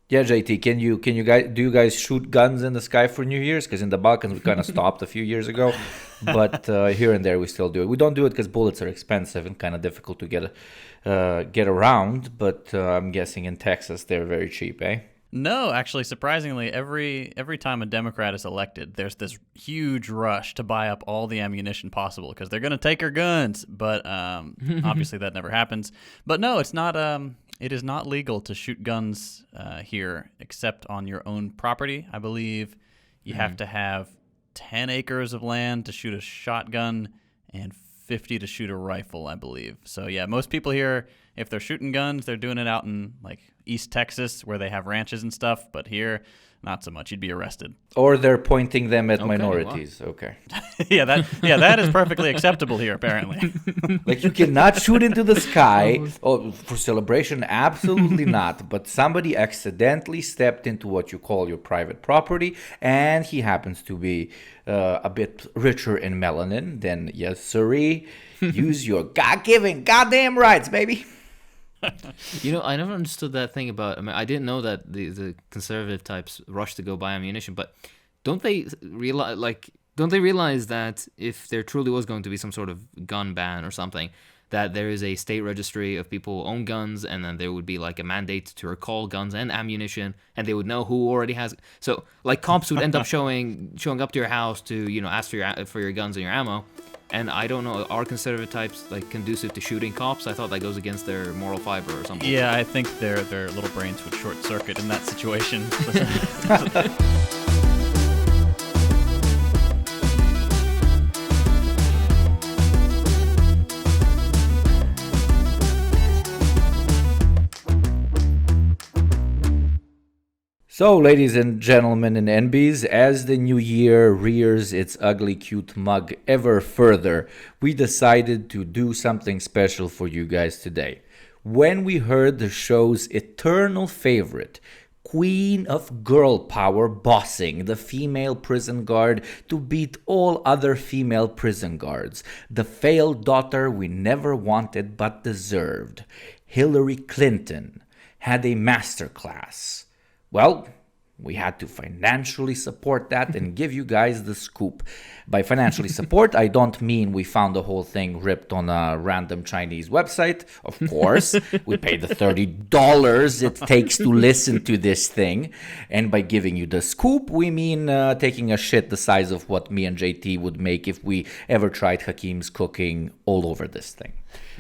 Yeah, JT, can you guys do you guys shoot guns in the sky for New Year's? Because in the Balkans we kind of stopped a few years ago, but here and there we still do it. We don't do it because bullets are expensive and kind of difficult to get around. But I'm guessing in Texas they're very cheap, eh? No, actually, surprisingly, every time a Democrat is elected, there's this huge rush to buy up all the ammunition possible because they're going to take our guns. But obviously, that never happens. But no, it's not. It is not legal to shoot guns here except on your own property. I believe you have to have 10 acres of land to shoot a shotgun and 50 to shoot a rifle, I believe. So yeah, most people here, if they're shooting guns, they're doing it out in like East Texas where they have ranches and stuff. But here, not so much. You'd be arrested. Or they're pointing them at Okay, minorities. Okay. Yeah, that is perfectly acceptable here, apparently. Like you cannot shoot into the sky for celebration, absolutely not. But somebody accidentally stepped into what you call your private property, and he happens to be a bit richer in melanin. Then yes, sirree, use your God-given goddamn rights, baby. I never understood that thing about. I mean, I didn't know that the conservative types rush to go buy ammunition, but don't they realize that if there truly was going to be some sort of gun ban or something, that there is a state registry of people who own guns, and then there would be like a mandate to recall guns and ammunition, and they would know who already has. So like cops would end up showing up to your house to ask for your guns and your ammo. And I don't know, are conservative types like conducive to shooting cops? I thought that goes against their moral fiber or something. Yeah, I think their little brains would short circuit in that situation. So, ladies and gentlemen and NBs, as the new year rears its ugly cute mug ever further, we decided to do something special for you guys today. When we heard the show's eternal favorite, Queen of Girl Power bossing the female prison guard to beat all other female prison guards, the failed daughter we never wanted but deserved, Hillary Clinton, had a masterclass. Well, we had to financially support that and give you guys the scoop. By financially support, I don't mean we found the whole thing ripped on a random Chinese website. Of course, we paid the $30 it takes to listen to this thing. And by giving you the scoop, we mean taking a shit the size of what me and JT would make if we ever tried Hakim's cooking all over this thing.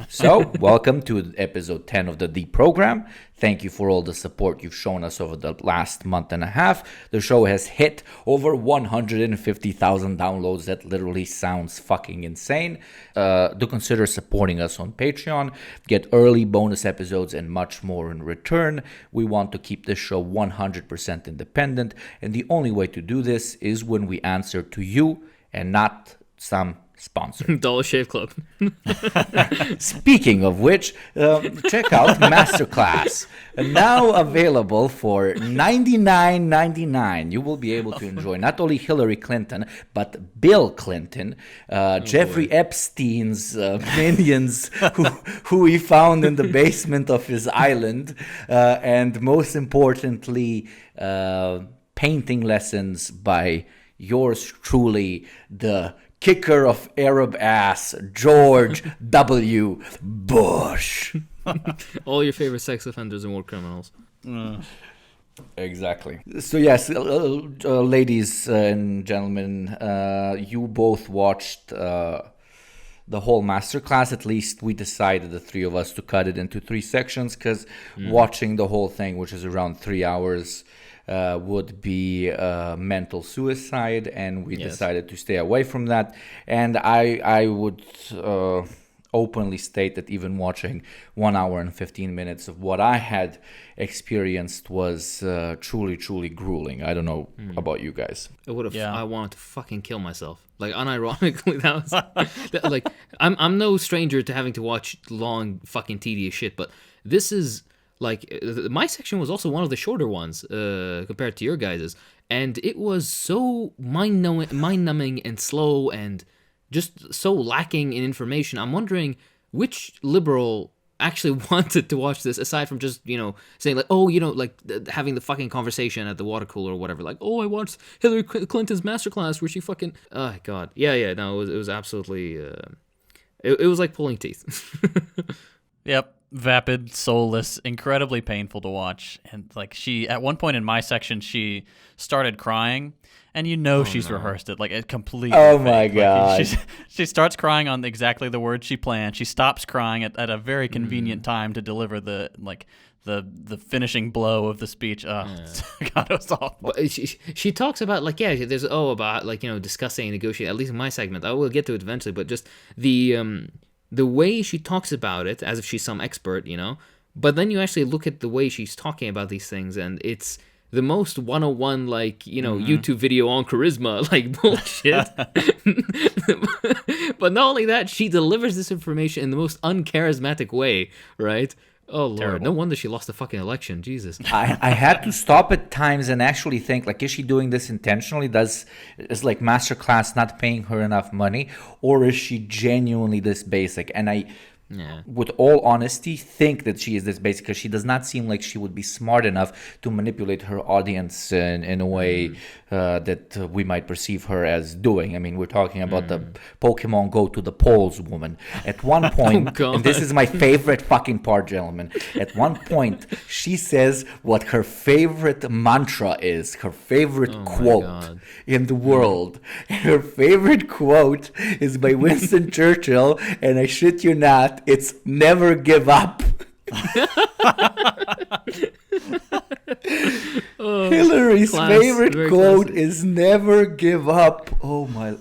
So, welcome to episode 10 of the Deprogram. Thank you for all the support you've shown us over the last month and a half. The show has hit over 150,000 downloads. That literally sounds fucking insane. Do consider supporting us on Patreon. Get early bonus episodes and much more in return. We want to keep this show 100% independent. And the only way to do this is when we answer to you and not some sponsor. Dollar Shave Club. Speaking of which, check out Masterclass. Now available for $99.99. You will be able to enjoy not only Hillary Clinton, but Bill Clinton, Jeffrey Epstein's minions who he found in the basement of his island, and most importantly, painting lessons by yours truly, the kicker of Arab ass, George W. Bush. All your favorite sex offenders and war criminals. Exactly. So yes, ladies and gentlemen, you both watched the whole masterclass. At least we decided, the three of us, to cut it into three sections, because watching the whole thing, which is around 3 hours, would be mental suicide, and we decided to stay away from that. And I would openly state that even watching 1 hour and 15 minutes of what I had experienced was truly grueling. I don't know about you guys. I wanted to fucking kill myself. Like, unironically, that was like, I'm no stranger to having to watch long fucking tedious shit, but this is like, my section was also one of the shorter ones compared to your guys's, and it was so mind-numbing and slow and just so lacking in information. I'm wondering which liberal actually wanted to watch this, aside from just, saying like, oh, like having the fucking conversation at the water cooler or whatever, like, oh, I watched Hillary Clinton's Masterclass where she fucking, oh god, yeah, no, it was absolutely, it was like pulling teeth. Yep. Vapid, soulless, incredibly painful to watch. And like she, at one point in my section, she started crying, and she's rehearsed it like it completely. Oh fake. my god! Like, she starts crying on exactly the words she planned. She stops crying at a very convenient time to deliver the finishing blow of the speech. God, it was awful. But she talks about like, yeah, there's about like, discussing and negotiating. At least in my segment, I will get to it eventually. But just the way she talks about it, as if she's some expert, but then you actually look at the way she's talking about these things, and it's the most 101, like, YouTube video on charisma, like, bullshit. But not only that, she delivers this information in the most uncharismatic way, right? Oh, Lord. Terrible. No wonder she lost the fucking election. Jesus. I had to stop at times and actually think, like, is she doing this intentionally? Is like Masterclass not paying her enough money? Or is she genuinely this basic? And I, with all honesty, think that she is this basic, because she does not seem like she would be smart enough to manipulate her audience in a way that we might perceive her as doing. I mean, we're talking about the Pokemon Go to the polls woman. At one point, and this is my favorite fucking part, gentlemen, at one point, she says what her favorite mantra is, her favorite quote in the world. Her favorite quote is by Winston Churchill, and I shit you not, it's never give up. Hillary's favorite quote is never give up. Oh my.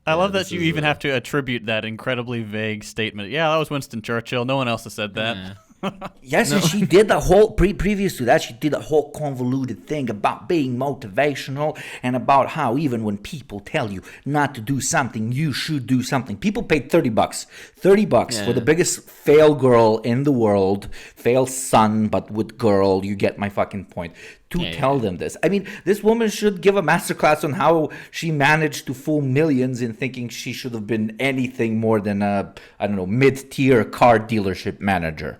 I love that you even have to attribute that incredibly vague statement. Yeah, that was Winston Churchill. No one else has said that. Yes, and she did the whole previous to that, she did a whole convoluted thing about being motivational and about how even when people tell you not to do something, you should do something. People paid $30 for the biggest fail girl in the world, fail son, but with girl. You get my fucking point. To tell them this. I mean, this woman should give a masterclass on how she managed to fool millions in thinking she should have been anything more than a, I don't know, mid-tier car dealership manager.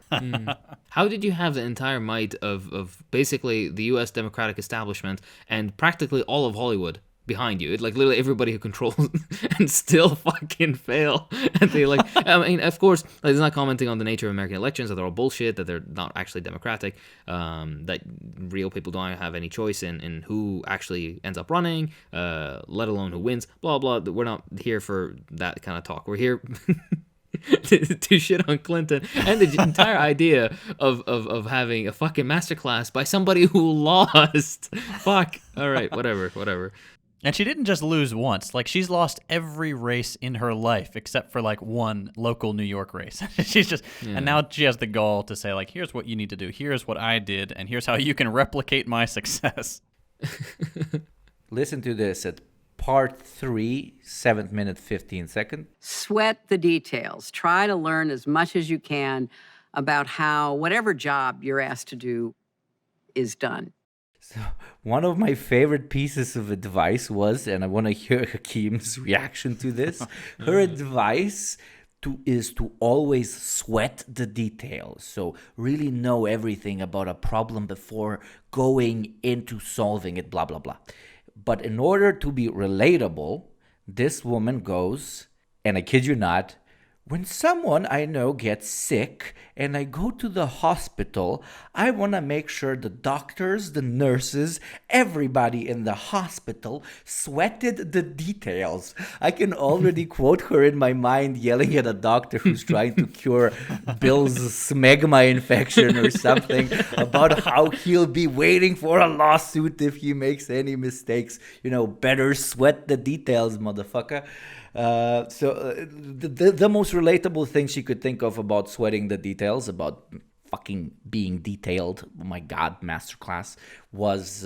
How did you have the entire might of basically the U.S. Democratic establishment and practically all of Hollywood behind you? It, like, literally everybody who controls and still fucking fail. And they, like, I mean, of course, like, it's not commenting on the nature of American elections, that they're all bullshit, that they're not actually democratic, that real people don't have any choice in who actually ends up running, let alone who wins, blah, blah. We're not here for that kind of talk. We're here to shit on Clinton and the entire idea of having a fucking masterclass by somebody who lost. Fuck. All right, whatever. And she didn't just lose once. Like, she's lost every race in her life except for, like, one local New York race. She's just, and now she has the gall to say, like, here's what you need to do. Here's what I did. And here's how you can replicate my success. Listen to this at part 3, 7th minute, 15 second. Sweat the details. Try to learn as much as you can about how whatever job you're asked to do is done. So one of my favorite pieces of advice was, and I want to hear Hakim's reaction to this, her advice is to always sweat the details. So really know everything about a problem before going into solving it, blah, blah, blah. But in order to be relatable, this woman goes, and I kid you not, when someone I know gets sick and I go to the hospital, I want to make sure the doctors, the nurses, everybody in the hospital sweated the details. I can already quote her in my mind yelling at a doctor who's trying to cure Bill's smegma infection or something about how he'll be waiting for a lawsuit if he makes any mistakes. You know, better sweat the details, motherfucker. The most relatable thing she could think of about sweating the details, about fucking being detailed, oh my god, masterclass, was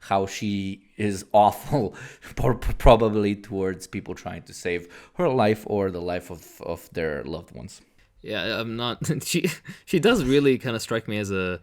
how she is awful, probably towards people trying to save her life or the life of their loved ones. Yeah, I'm not. She does really kind of strike me as a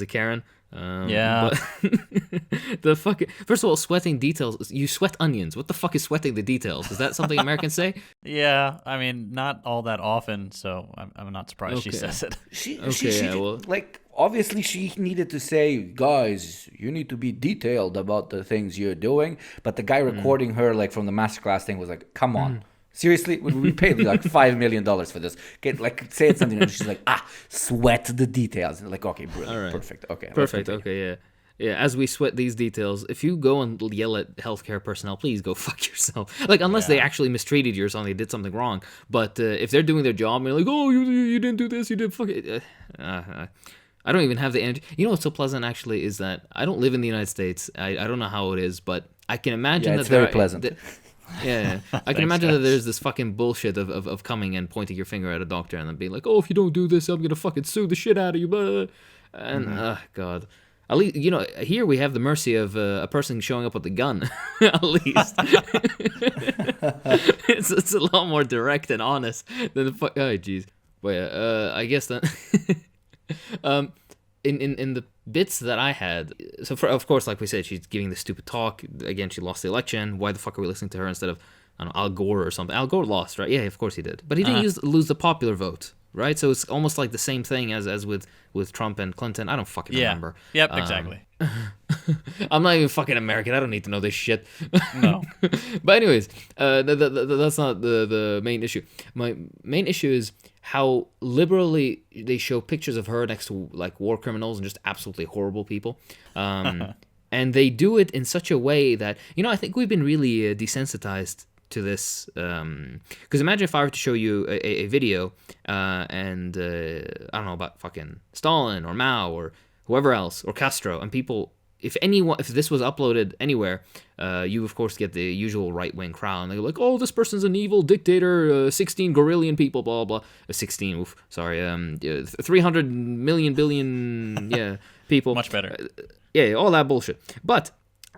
Karen. Yeah. But the fucking first of all, sweating details. You sweat onions. What the fuck is sweating the details? Is that something Americans say? Yeah, I mean, not all that often, so I'm not surprised she Okay. says it. She yeah, well- like obviously she needed to say, guys, you need to be detailed about the things you're doing. But the guy recording her like from the masterclass thing was like, come on. Seriously, we paid like $5 million for this. Say it something, and she's like, sweat the details. And like, okay, brilliant, All right. perfect, okay, let's Perfect. continue. Okay. Yeah. As we sweat these details, if you go and yell at healthcare personnel, please go fuck yourself. Like, unless they actually mistreated you or something, they did something wrong. But if they're doing their job and you're like, oh, you didn't do this, you did fuck it. I don't even have the energy. You know what's so pleasant actually is that I don't live in the United States. I don't know how it is, but I can imagine Yeah, that it's very pleasant. Yeah, I can imagine that there's this fucking bullshit of coming and pointing your finger at a doctor and then being like, oh, if you don't do this, I'm gonna fucking sue the shit out of you. Blah. And God, at least here we have the mercy of a person showing up with a gun. At least it's a lot more direct and honest than the fuck. Oh, jeez. But yeah, I guess that. In the bits that I had, so of course, like we said, she's giving this stupid talk. Again, she lost the election. Why the fuck are we listening to her instead of, I don't know, Al Gore or something? Al Gore lost, right? Yeah, of course he did. But he didn't lose the popular vote, right? So it's almost like the same thing as with Trump and Clinton. I don't fucking remember. Yep, exactly. I'm not even fucking American. I don't need to know this shit. No. But anyways, that's not the main issue. My main issue is how liberally they show pictures of her next to like war criminals and just absolutely horrible people. And they do it in such a way that, I think we've been really desensitized to this. Because imagine if I were to show you a video and I don't know, about fucking Stalin or Mao or whoever else, or Castro, and people, if this was uploaded anywhere, you of course get the usual right-wing crowd, and they're like, oh, this person's an evil dictator, 16 gorillion people, blah, blah, 16, 300 million billion, yeah, people. Much better. Yeah, all that bullshit. But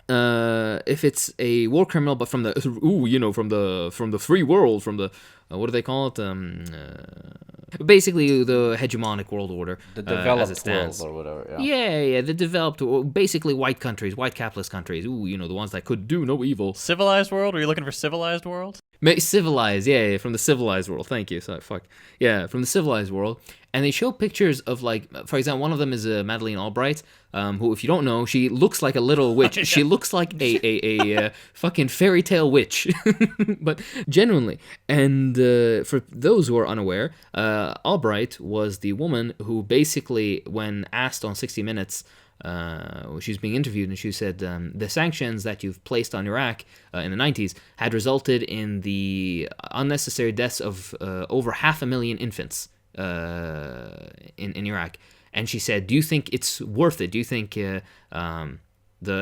if it's a war criminal, but from the from the free world, from the what do they call it? Basically the hegemonic world order, The as it developed stands. world or whatever. Yeah, the developed, basically white countries, white capitalist countries. The ones that could do no evil. Civilized world? Are you looking for civilized world? Civilized, yeah, from the civilized world. Thank you. Sorry, fuck. Yeah, from the civilized world. And they show pictures of, like, for example, one of them is Madeleine Albright, who, if you don't know, she looks like a little witch. She looks like a fucking fairy tale witch, but genuinely. And for those who are unaware, Albright was the woman who basically, when asked on 60 Minutes, she was being interviewed, and she said the sanctions that you've placed on Iraq in the 90s had resulted in the unnecessary deaths of over 500,000 infants in Iraq. And she said, do you think it's worth it? Do you think the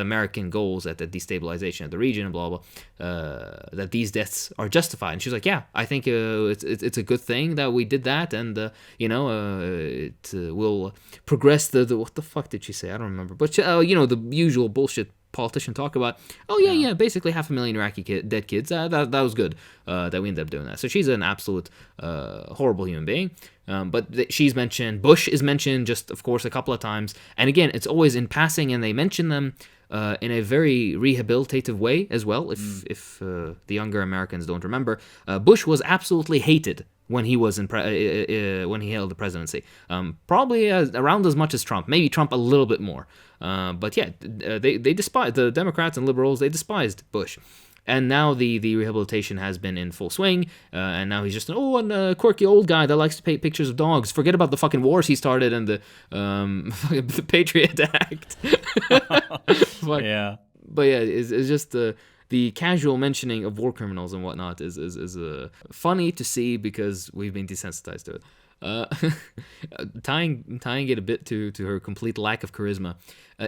American goals at the destabilization of the region and blah blah, that these deaths are justified? And she was like, yeah, I think it's a good thing that we did that, and it will progress the what the fuck did she say? I don't remember, but the usual bullshit politician talk about, basically 500,000 Iraqi dead kids. That was good that we ended up doing that. So she's an absolute horrible human being. But she's mentioned. Bush is mentioned just, of course, a couple of times. And again, it's always in passing, and they mention them in a very rehabilitative way as well. If the younger Americans don't remember, Bush was absolutely hated when he was when he held the presidency. Probably around as much as Trump. Maybe Trump a little bit more. But yeah, they despised the Democrats and liberals. They despised Bush. And now the rehabilitation has been in full swing, and now he's just a quirky old guy that likes to paint pictures of dogs. Forget about the fucking wars he started and the Patriot Act. Yeah. But yeah, it's just the casual mentioning of war criminals and whatnot is funny to see because we've been desensitized to it. Tying it a bit to her complete lack of charisma,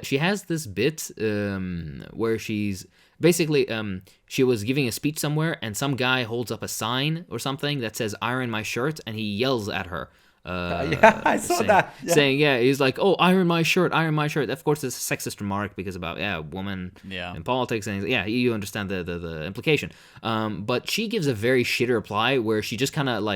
she has this bit where she's basically she was giving a speech somewhere, and some guy holds up a sign or something that says "Iron my shirt," and he yells at her. Yeah, I saw that. Yeah. Saying, he's like, "Oh, iron my shirt, iron my shirt." Of course, it's a sexist remark because about woman in politics, and you understand the implication. But she gives a very shitty reply where she just kind of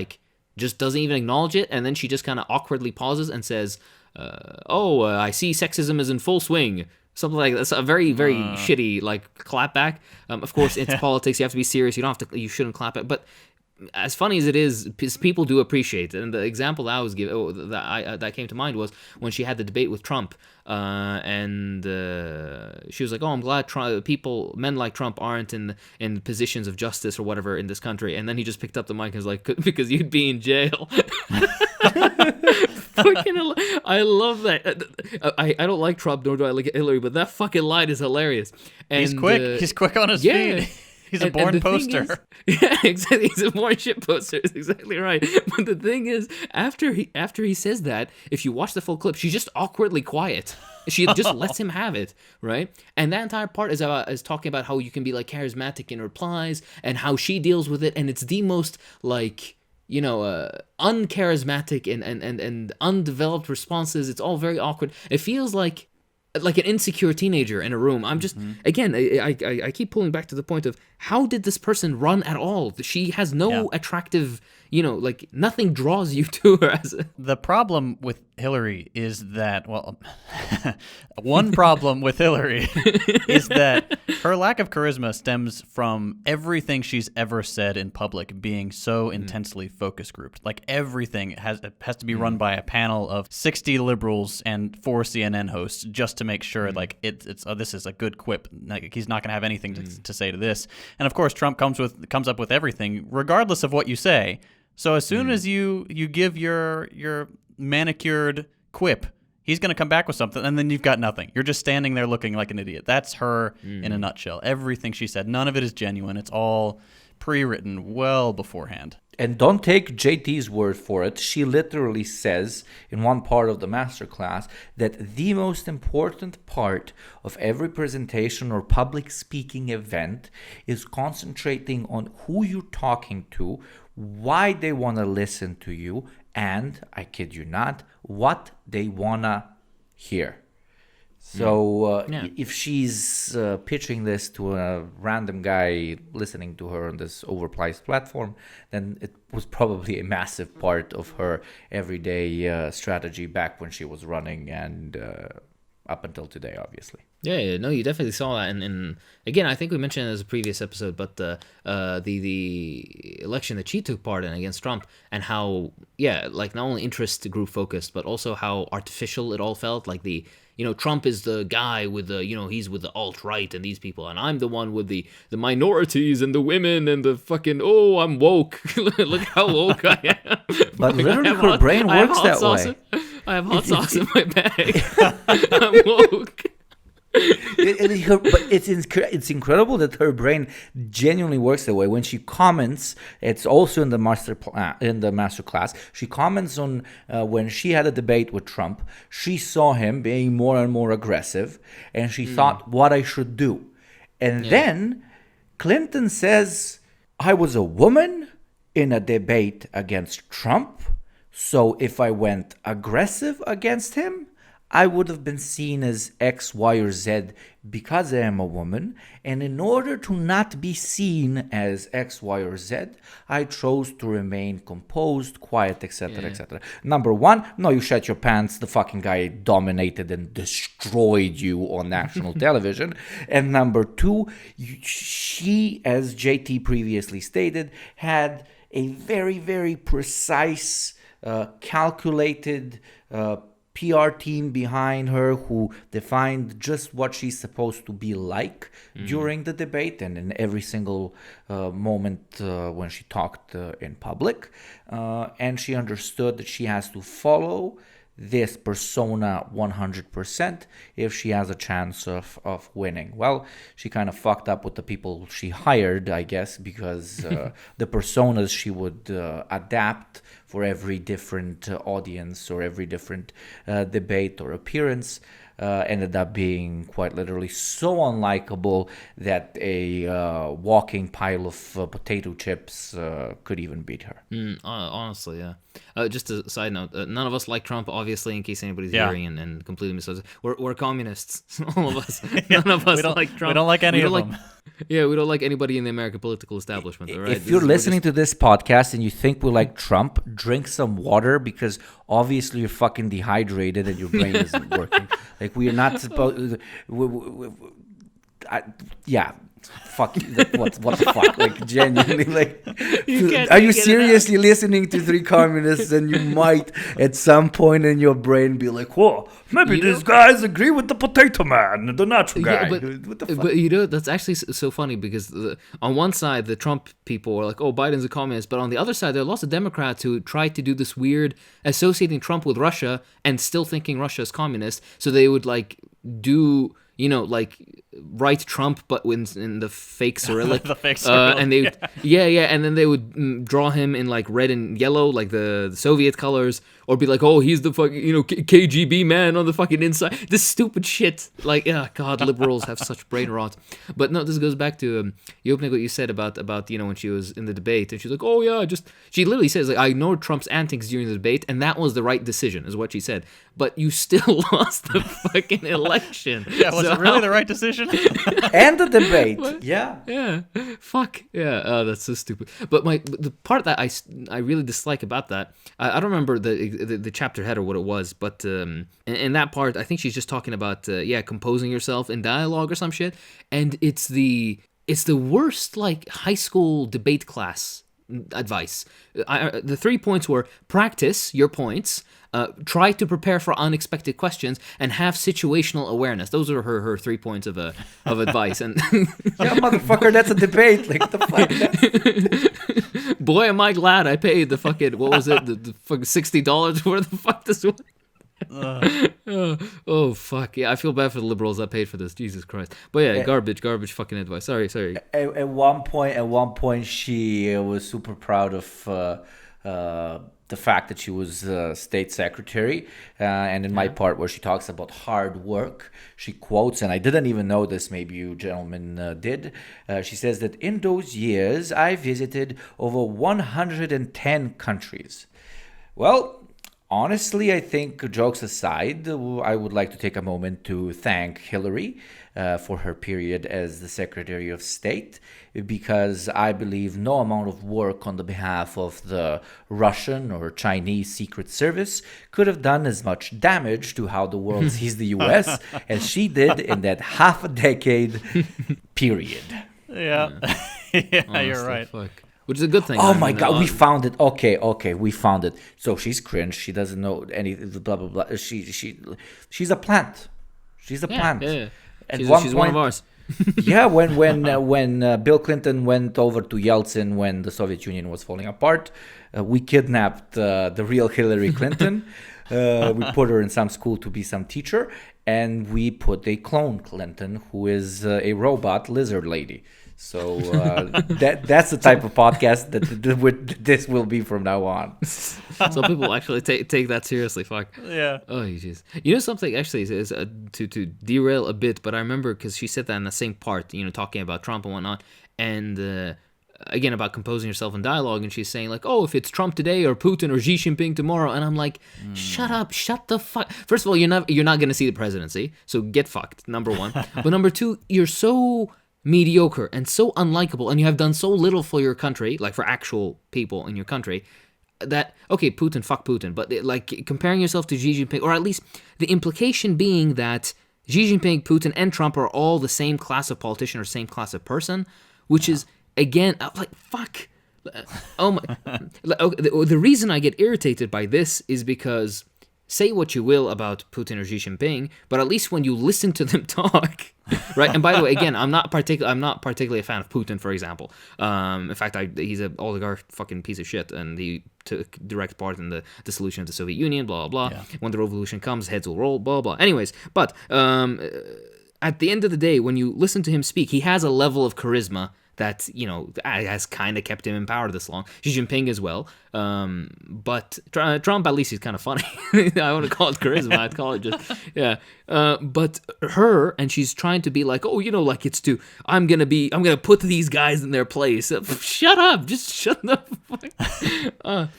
just doesn't even acknowledge it, and then she just kind of awkwardly pauses and says, I see sexism is in full swing. Something like that's a very, very shitty like clapback. Of course, it's politics. You have to be serious. You shouldn't clap it. But as funny as it is, people do appreciate it. And the example that I was given, that came to mind was when she had the debate with Trump, and she was like, "Oh, I'm glad men like Trump aren't in positions of justice or whatever in this country." And then he just picked up the mic and was like, "Because you'd be in jail." I love that. I don't like Trump, nor do I like Hillary, but that fucking line is hilarious. And, He's quick. He's quick on his feet. He's a born poster. Yeah, exactly. He's a born shit poster. That's exactly right. But the thing is, after he says that, if you watch the full clip, she's just awkwardly quiet. She just lets him have it, right? And that entire part is talking about how you can be like charismatic in replies and how she deals with it, and it's the most like, uncharismatic and undeveloped responses. It's all very awkward. It feels like an insecure teenager in a room. I'm just again, I keep pulling back to the point of how did this person run at all? She has no attractive, like nothing draws you to her. The problem with Hillary is that, one problem with Hillary is that her lack of charisma stems from everything she's ever said in public being so intensely focus grouped. Like everything has to be run by a panel of 60 liberals and 4 CNN hosts just to make sure like this is a good quip. Like he's not going to have anything to say to this. And of course, Trump comes up with everything, regardless of what you say. So as soon as you give your manicured quip, he's going to come back with something, and then you've got nothing. You're just standing there looking like an idiot. That's her in a nutshell. Everything she said, none of it is genuine. It's all pre-written well beforehand. And don't take JT's word for it. She literally says in one part of the masterclass that the most important part of every presentation or public speaking event is concentrating on who you're talking to, why they want to listen to you, and, I kid you not, what they want to hear. So if she's pitching this to a random guy listening to her on this overpriced platform, then it was probably a massive part of her everyday strategy back when she was running and up until today, obviously. Yeah, no, you definitely saw that, and again, I think we mentioned it as a previous episode, but the election that she took part in against Trump, and how like not only interest group focused, but also how artificial it all felt. Like Trump is the guy with the he's with the alt right and these people, and I'm the one with the minorities and the women and the fucking I'm woke. Look how woke I am. But literally, her brain works that way. I have hot sauce in my bag. I'm woke. But it's incredible that her brain genuinely works that way. When she comments, it's also in the master class. She comments on when she had a debate with Trump. She saw him being more and more aggressive, and she thought, "What I should do." And then Clinton says, "I was a woman in a debate against Trump, so if I went aggressive against him, I would have been seen as X, Y, or Z because I am a woman. And in order to not be seen as X, Y, or Z, I chose to remain composed, quiet, etc., etc." Number one, no, you shut your pants. The fucking guy dominated and destroyed you on national television. And number two, she, as JT previously stated, had a very, very precise, calculated PR team behind her who defined just what she's supposed to be like during the debate and in every single moment when she talked in public. And she understood that she has to follow this persona 100% if she has a chance of winning. Well, she kind of fucked up with the people she hired, I guess, because the personas she would adapt for every different audience or every different debate or appearance ended up being quite literally so unlikable that a walking pile of potato chips could even beat her. Honestly, yeah. Just a side note, none of us like Trump, obviously, in case anybody's hearing and completely misunderstood. We're communists, all of us. None of us like Trump. We don't like any of them. Yeah, we don't like anybody in the American political establishment, all right? If you're listening to this podcast and you think we like Trump, drink some water because obviously you're fucking dehydrated and your brain isn't working. Like, we are not supposed. Yeah. Fuck you. Like, what the fuck? Like, genuinely, like, are you seriously listening to three communists? And you might at some point in your brain be like, whoa, maybe these guys agree with the potato man, the natural guy. Yeah, What the fuck? but that's actually so funny because on one side the Trump people are like, oh, Biden's a communist, but on the other side there are lots of Democrats who try to do this weird associating Trump with Russia and still thinking Russia is communist, so they would like do, like write Trump but in the fake Cyrillic. The fake Cyrillic, and they and then they would draw him in like red and yellow, like the Soviet colors, or be like, oh, he's the fucking KGB man on the fucking inside. This stupid shit. Like, God, liberals have such brain rot. But no, this goes back to you opening what you said about when she was in the debate and she's like, oh yeah, she literally says like, I ignored Trump's antics during the debate and that was the right decision, is what she said. But you still lost the fucking election. Yeah, was it really the right decision? And the debate. Yeah. Yeah, fuck yeah. Oh, that's so stupid. But the part that I really dislike about that, I don't remember the chapter head or what it was, but in that part, I think she's just talking about composing yourself in dialogue or some shit, and it's the worst like high school debate class advice. The 3 points were: practice your points. Try to prepare for unexpected questions and have situational awareness. Those are her 3 points of advice. And Yeah, motherfucker, that's a debate. Like, the fuck? Boy, am I glad I paid the fucking, what was it? The fucking $60 for the fuck this was. Oh fuck yeah, I feel bad for the liberals that paid for this. Jesus Christ. But yeah, garbage fucking advice. Sorry. At one point, she was super proud of the fact that she was state secretary, and in my part where she talks about hard work, she quotes, and I didn't even know this, maybe you gentlemen did, she says that in those years I visited over 110 countries. Well, honestly, I think, jokes aside, I would like to take a moment to thank Hillary for her period as the Secretary of State, because I believe no amount of work on the behalf of the Russian or Chinese Secret Service could have done as much damage to how the world sees the U.S. as she did in that half a decade period. Yeah, Honestly, you're right. Fuck. Which is a good thing. Oh my God, we found it. Okay, we found it. So she's cringe. She doesn't know any blah blah blah. She's a plant. She's a plant. Yeah. At She's one one point, of ours. yeah, when Bill Clinton went over to Yeltsin when the Soviet Union was falling apart, we kidnapped the real Hillary Clinton. We put her in some school to be some teacher, and we put a clone Clinton who is a robot lizard lady. So that's the type of podcast that this will be from now on. So people actually take that seriously. Fuck. Yeah. Oh, jeez. You know something actually is to derail a bit, but I remember because she said that in the same part, talking about Trump and whatnot, and again about composing yourself in dialogue, and she's saying like, oh, if it's Trump today or Putin or Xi Jinping tomorrow, and I'm like, shut up, shut the fuck. First of all, you're not gonna see the presidency, so get fucked. Number one, but number two, you're so mediocre and so unlikable, and you have done so little for your country, like for actual people in your country, that, okay, Putin, fuck Putin, but like comparing yourself to Xi Jinping, or at least the implication being that Xi Jinping, Putin, and Trump are all the same class of politician or same class of person, which is, again, like, fuck. Oh my. The reason I get irritated by this is because, say what you will about Putin or Xi Jinping, but at least when you listen to them talk, right? And by the way, again, I'm not particularly a fan of Putin, for example. In fact, he's an oligarch fucking piece of shit, and he took direct part in the dissolution of the Soviet Union, blah, blah, blah. Yeah. When the revolution comes, heads will roll, blah, blah. Anyways, but at the end of the day, when you listen to him speak, he has a level of charisma that, has kind of kept him in power this long. Xi Jinping as well. But Trump, at least he's kind of funny. I wouldn't call it charisma. I'd call it just, yeah. But her, and she's trying to be like, oh, like it's I'm going to put these guys in their place. Shut up. Just shut the fuck.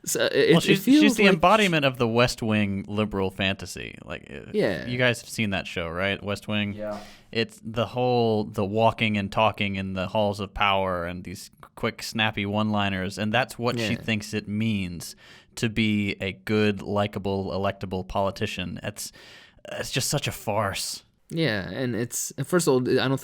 So she's the embodiment of the West Wing liberal fantasy. Like, Yeah. you guys have seen that show, right? West Wing. Yeah. It's the walking and talking in the halls of power and these quick, snappy one-liners, and that's what she thinks it means to be a good, likable, electable politician. It's just such a farce. Yeah, and it's first of all, I don't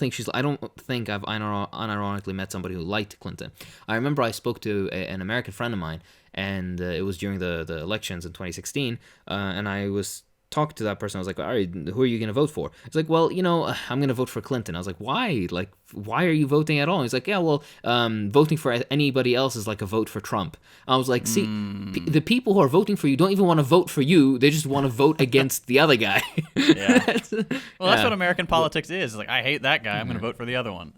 think I've unironically met somebody who liked Clinton. I remember I spoke to an American friend of mine, and it was during the elections in 2016, and I was talking to that person. I was like, all right, who are you going to vote for? It's like, well, I'm going to vote for Clinton. I was like, why? Like, why are you voting at all? He's like, yeah, well, voting for anybody else is like a vote for Trump. I was like, see, the people who are voting for you don't even want to vote for you. They just want to vote against the other guy. Yeah. That's what American politics is. Like, I hate that guy. I'm going to vote for the other one.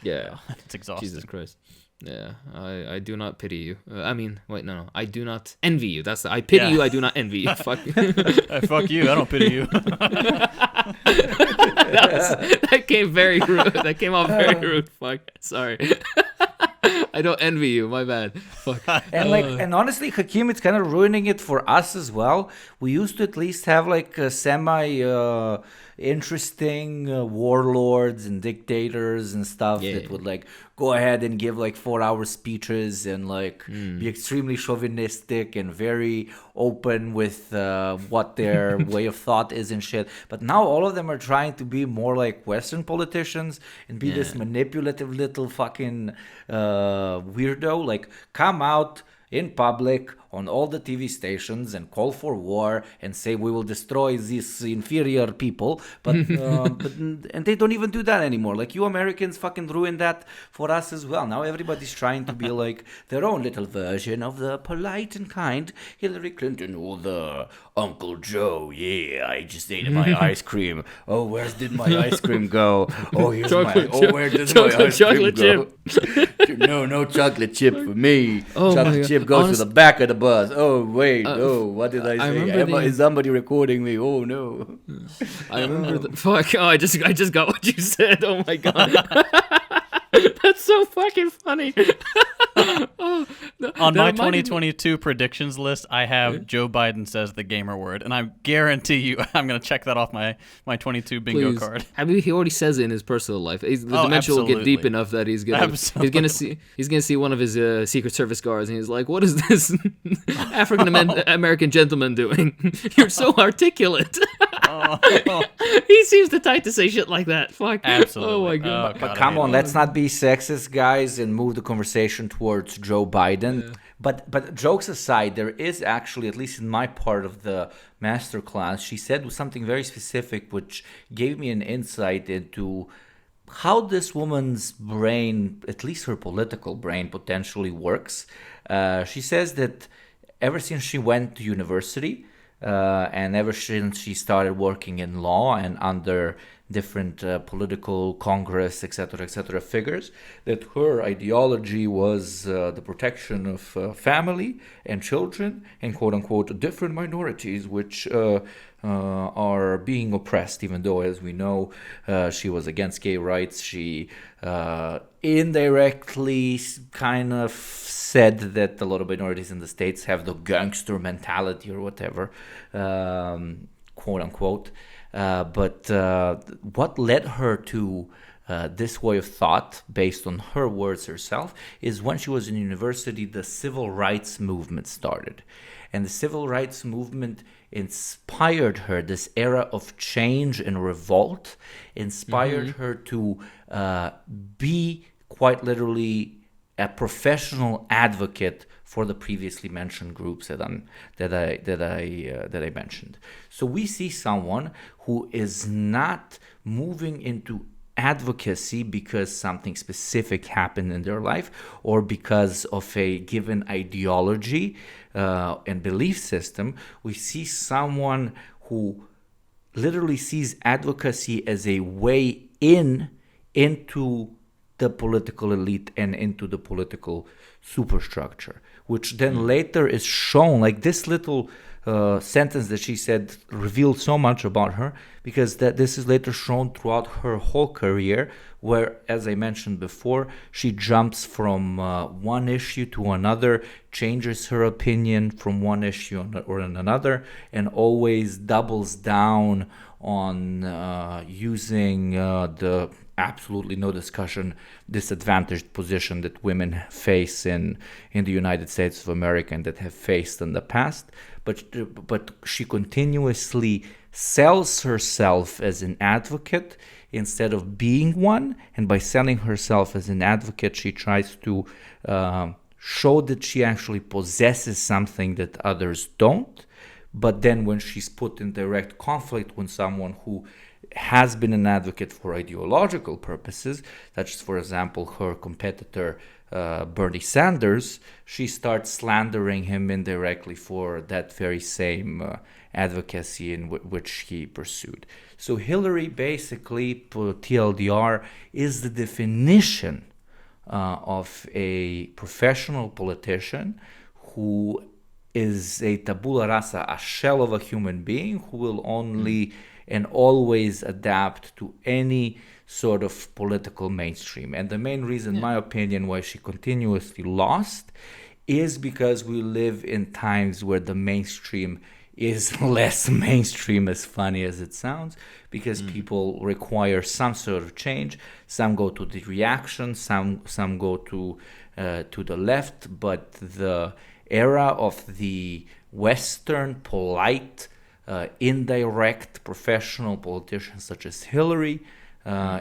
Yeah. It's exhausting. Jesus Christ. Yeah, I do not pity you. No. I do not envy you. I pity you, I do not envy you. Fuck. Fuck you, I don't pity you. That came very rude. That came off very rude. Fuck. Sorry. I don't envy you. My bad. Fuck. And honestly, Hakeem, it's kind of ruining it for us as well. We used to at least have like a interesting warlords and dictators and stuff that would like go ahead and give like 4-hour speeches and like be extremely chauvinistic and very open with what their way of thought is and shit. But now all of them are trying to be more like Western politicians and be this manipulative little fucking weirdo. Like, come out in public on all the TV stations and call for war and say we will destroy these inferior people, but and they don't even do that anymore. Like, you Americans fucking ruined that for us as well. Now everybody's trying to be like their own little version of the polite and kind Hillary Clinton or the Uncle Joe. Yeah, I just ate my ice cream. Oh, where did my ice cream go? Oh, here's where did my ice cream go? No chocolate chip for me. Chocolate chip goes to the back of the bus. Oh wait, what did I say? Is somebody recording me? Oh no. I remember fuck. Oh, I just got what you said. Oh my god. That's so fucking funny. On my 2022 predictions list, I have Joe Biden says the gamer word, and I guarantee you I'm going to check that off my 22 bingo card. I mean, he already says it in his personal life. The dementia will get deep enough that he's going to see one of his Secret Service guards, and he's like, "What is this African American gentleman doing? You're so articulate." He seems the type to say shit like that. Fuck. Absolutely. Oh my god. But come on, let's not be sexist, guys, and move the conversation towards Joe Biden. Yeah. But jokes aside, there is actually, at least in my part of the masterclass, she said something very specific, which gave me an insight into how this woman's brain, at least her political brain, potentially works. She says that ever since she went to university, and ever since she started working in law and under different political Congress, etc., figures, that her ideology was the protection of family and children and quote-unquote different minorities, which are being oppressed, even though, as we know, she was against gay rights. She indirectly kind of said that a lot of minorities in the States have the gangster mentality or whatever, quote-unquote. But what led her to this way of thought, based on her words herself, is when she was in university, the civil rights movement started. And the civil rights movement inspired her, this era of change and revolt, inspired her to be quite literally a professional advocate for the previously mentioned groups that I mentioned. So we see someone who is not moving into advocacy because something specific happened in their life or because of a given ideology and belief system. We see someone who literally sees advocacy as a way into the political elite and into the political superstructure, which then later is shown, like this little sentence that she said revealed so much about her, because this is later shown throughout her whole career, where, as I mentioned before, she jumps from one issue to another, changes her opinion from one issue or another, and always doubles down on using the absolutely no discussion disadvantaged position that women face in the United States of America and that have faced in the past. But she continuously sells herself as an advocate instead of being one, and by selling herself as an advocate, she tries to show that she actually possesses something that others don't. But then when she's put in direct conflict with someone who has been an advocate for ideological purposes, such as, for example, her competitor Bernie Sanders, she starts slandering him indirectly for that very same advocacy in which he pursued. So Hillary, basically, TLDR, is the definition of a professional politician who is a tabula rasa, a shell of a human being who will only and always adapt to any sort of political mainstream. And the main reason, in my opinion, why she continuously lost is because we live in times where the mainstream is less mainstream, as funny as it sounds, because people require some sort of change. Some go to the reaction, some go to the left, but the era of the Western polite indirect professional politicians such as Hillary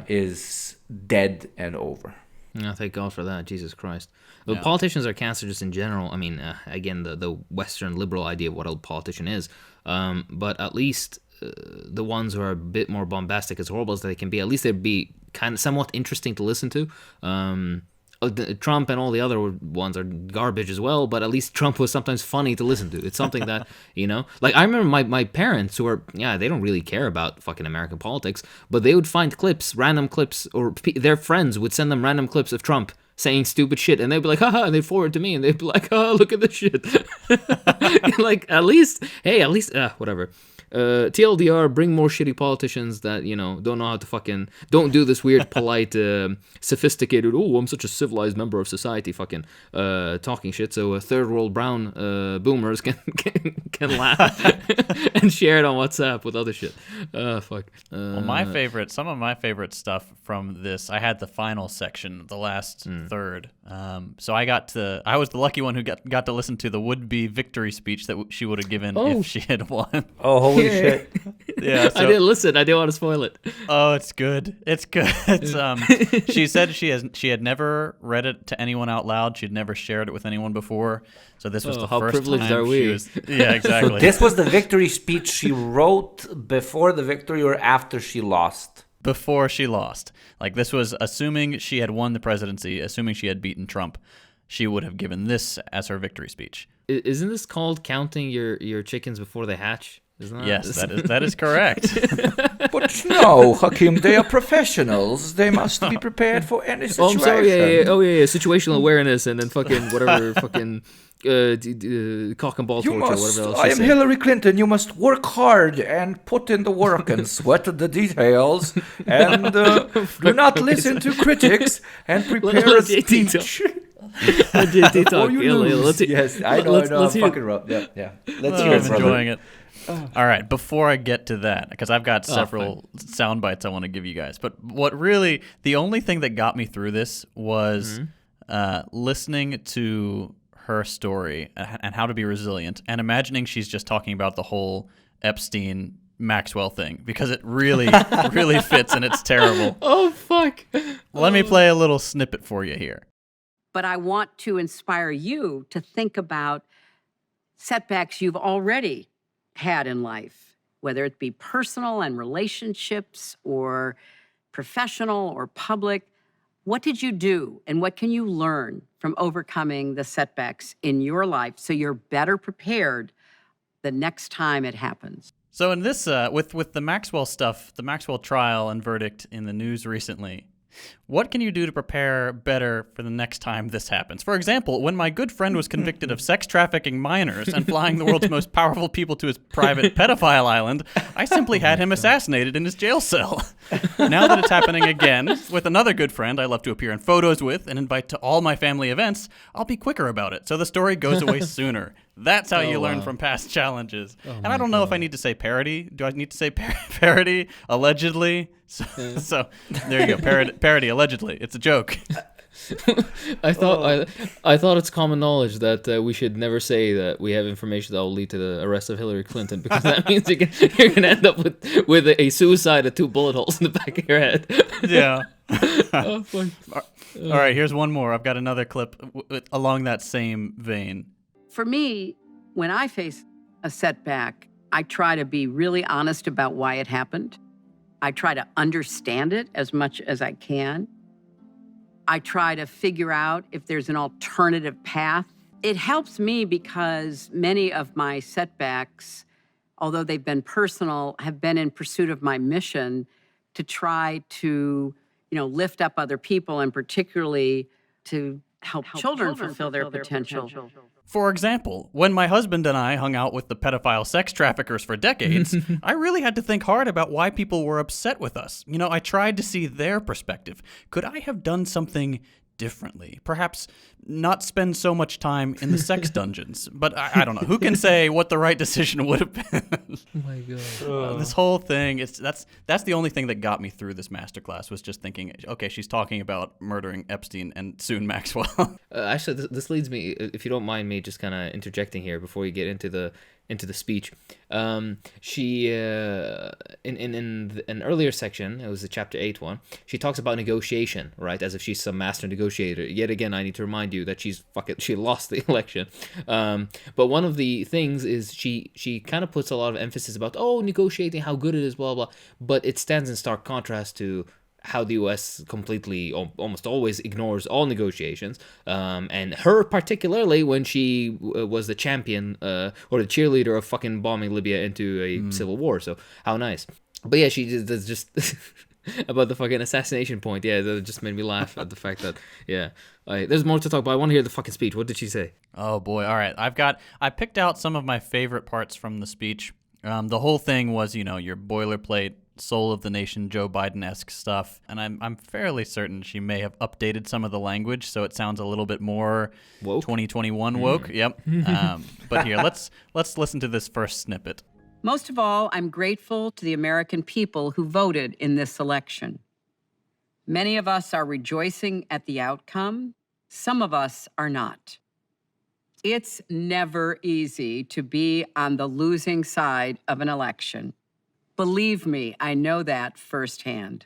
is dead and over. Yeah, thank God for that. Jesus Christ. Well, politicians are cancer just in general. I mean, again, the Western liberal idea of what a politician is. But at least the ones who are a bit more bombastic, as horrible as they can be, at least they'd be kind of somewhat interesting to listen to. Trump and all the other ones are garbage as well, but at least Trump was sometimes funny to listen to. It's something that, like I remember my parents who are, they don't really care about fucking American politics, but they would find random clips, or their friends would send them random clips of Trump saying stupid shit, and they'd be like, haha, and they'd forward to me, and they'd be like, oh, look at this shit. Like, at least, whatever. TLDR, bring more shitty politicians that, don't know how to fucking, don't do this weird, polite, sophisticated, oh, I'm such a civilized member of society fucking talking shit, so third world brown boomers can laugh and share it on WhatsApp with other shit. Fuck. Well, some of my favorite stuff from this, I had the final section, the last third. So I was the lucky one who got to listen to the would-be victory speech that she would have given if she had won. Oh, holy shit. Yeah, I didn't listen. I didn't want to spoil it. Oh, it's good. It's good. She said she had never read it to anyone out loud. She'd never shared it with anyone before. So this was the how first privileged time are we? she was. Yeah, exactly. So this was the victory speech she wrote before the victory or after she lost? Before she lost. Like, this was assuming she had won the presidency, assuming she had beaten Trump. She would have given this as her victory speech. Isn't this called counting your chickens before they hatch? Isn't that? Yes, that is correct. But no, Hakim, they are professionals. They must be prepared for any situation. Oh, I'm sorry. Yeah. Situational awareness, and then fucking whatever, fucking cock and ball torture, whatever else. I am Hillary Clinton. You must work hard and put in the work and sweat the details, and do not listen to critics and prepare a speech. Yes, I know. I'm fucking rough. Yeah. Let's hear it, I'm enjoying it. All right, before I get to that, because I've got several sound bites I want to give you guys, but the only thing that got me through this was listening to her story and how to be resilient, and imagining she's just talking about the whole Epstein Maxwell thing, because it really really fits, and it's terrible. Oh, fuck. Let me play a little snippet for you here. But I want to inspire you to think about setbacks you've already had in life, whether it be personal and relationships or professional or public. What did you do, and what can you learn from overcoming the setbacks in your life so you're better prepared the next time it happens? So in this, with the Maxwell stuff, the Maxwell trial and verdict in the news recently, What can you do to prepare better for the next time this happens? For example, when my good friend was convicted of sex trafficking minors and flying the world's most powerful people to his private pedophile island, I simply had him assassinated in his jail cell. Now that it's happening again with another good friend I love to appear in photos with and invite to all my family events, I'll be quicker about it so the story goes away sooner. That's how you learn from past challenges. And I don't know if I need to say parody. Do I need to say parody? Allegedly? So there you go. Parody, allegedly. It's a joke. I thought it's common knowledge that we should never say that we have information that will lead to the arrest of Hillary Clinton, because that means you're gonna end up with a suicide of 2 bullet holes in the back of your head. Yeah. Oh, fuck. All right, here's one more. I've got another clip along that same vein. For me, when I face a setback, I try to be really honest about why it happened. I try to understand it as much as I can. I try to figure out if there's an alternative path. It helps me because many of my setbacks, although they've been personal, have been in pursuit of my mission to try to, lift up other people, and particularly to help children fulfill their potential. For example, when my husband and I hung out with the pedophile sex traffickers for decades, I really had to think hard about why people were upset with us. I tried to see their perspective. Could I have done something differently? Perhaps not spend so much time in the sex dungeons. But I don't know. Who can say what the right decision would have been? Oh my god. This whole thing, that's the only thing that got me through this masterclass, was just thinking, okay, she's talking about murdering Epstein and soon Maxwell. Actually, this leads me, if you don't mind me just kind of interjecting here before you get into the speech. She in an earlier section, it was the chapter 8 one, she talks about negotiation, right, as if she's some master negotiator. Yet again, I need to remind you that she lost the election. But one of the things is she kind of puts a lot of emphasis about negotiating, how good it is, blah blah, but it stands in stark contrast to how the U.S. completely, almost always, ignores all negotiations, and her particularly when she was the champion or the cheerleader of fucking bombing Libya into a civil war. So how nice. But yeah, she just about the fucking assassination point. Yeah, that just made me laugh at the fact that there's more to talk about. I want to hear the fucking speech. What did she say? Oh boy! All right, I picked out some of my favorite parts from the speech. The whole thing was, your boilerplate soul of the nation Joe Biden-esque stuff, and I'm fairly certain she may have updated some of the language so it sounds a little bit more woke? 2021 woke. Yep. But here, let's listen to this first snippet. Most of all, I'm grateful to the American people who voted in this election. Many of us are rejoicing at the outcome. Some of us are not. It's never easy to be on the losing side of an election. Believe me, I know that firsthand.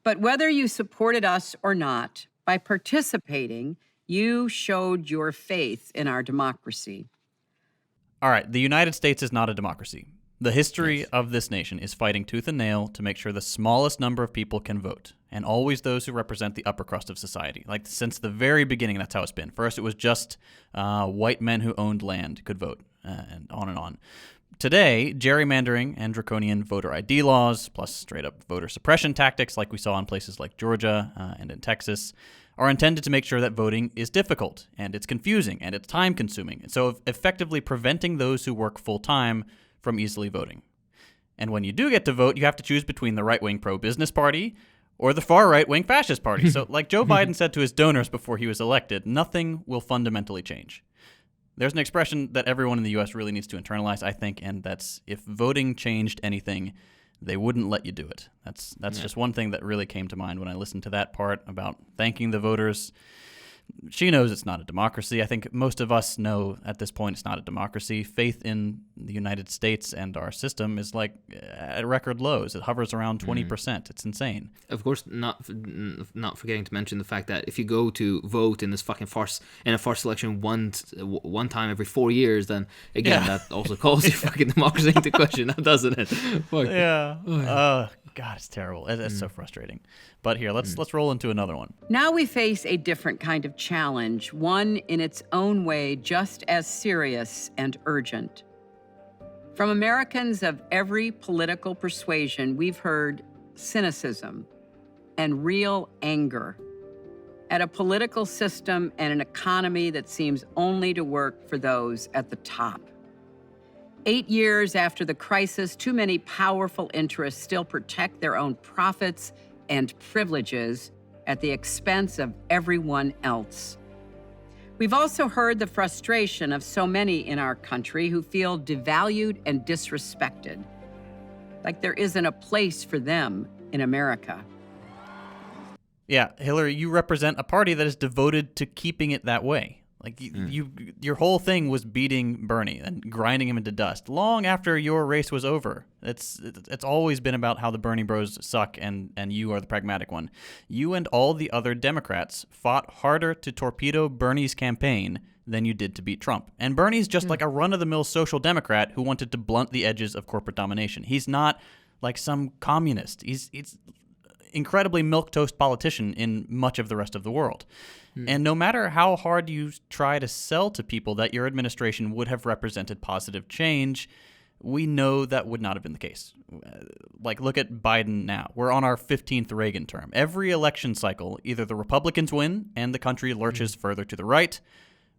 But whether you supported us or not, by participating, you showed your faith in our democracy. All right, the United States is not a democracy. The history of this nation is fighting tooth and nail to make sure the smallest number of people can vote, and always those who represent the upper crust of society. Like, since the very beginning, that's how it's been. First, it was just white men who owned land could vote, and on and on. Today, gerrymandering and draconian voter ID laws, plus straight-up voter suppression tactics like we saw in places like Georgia and in Texas, are intended to make sure that voting is difficult, and it's confusing, and it's time-consuming, so effectively preventing those who work full-time from easily voting. And when you do get to vote, you have to choose between the right-wing pro-business party or the far-right-wing fascist party. So like Joe Biden said to his donors before he was elected, nothing will fundamentally change. There's an expression that everyone in the U.S. really needs to internalize, I think, and that's, if voting changed anything, they wouldn't let you do it. That's just one thing that really came to mind when I listened to that part about thanking the voters. She knows it's not a democracy. I think most of us know at this point it's not a democracy. Faith in the United States and our system is like at record lows. It hovers around 20%. It's insane. Of course, not forgetting to mention the fact that if you go to vote in this fucking farce election one time every 4 years, then again that also calls your fucking democracy into question, doesn't it? Fuck. Yeah. Oh God, it's terrible. It's so frustrating. But here, let's roll into another one. Now we face a different kind of challenge, one in its own way just as serious and urgent. From Americans of every political persuasion, we've heard cynicism and real anger at a political system and an economy that seems only to work for those at the top. 8 years after the crisis, too many powerful interests still protect their own profits and privileges at the expense of everyone else. We've also heard the frustration of so many in our country who feel devalued and disrespected, like there isn't a place for them in America. Yeah, Hillary, you represent a party that is devoted to keeping it that way. Like your whole thing was beating Bernie and grinding him into dust long after your race was over. It's always been about how the Bernie bros suck and you are the pragmatic one. You and all the other Democrats fought harder to torpedo Bernie's campaign than you did to beat Trump. And Bernie's just like a run-of-the-mill social democrat who wanted to blunt the edges of corporate domination. He's not like some communist. He's incredibly milquetoast politician in much of the rest of the world. And no matter how hard you try to sell to people that your administration would have represented positive change, we know that would not have been the case. Like, look at Biden now. We're on our 15th Reagan term. Every election cycle, either the Republicans win and the country lurches further to the right,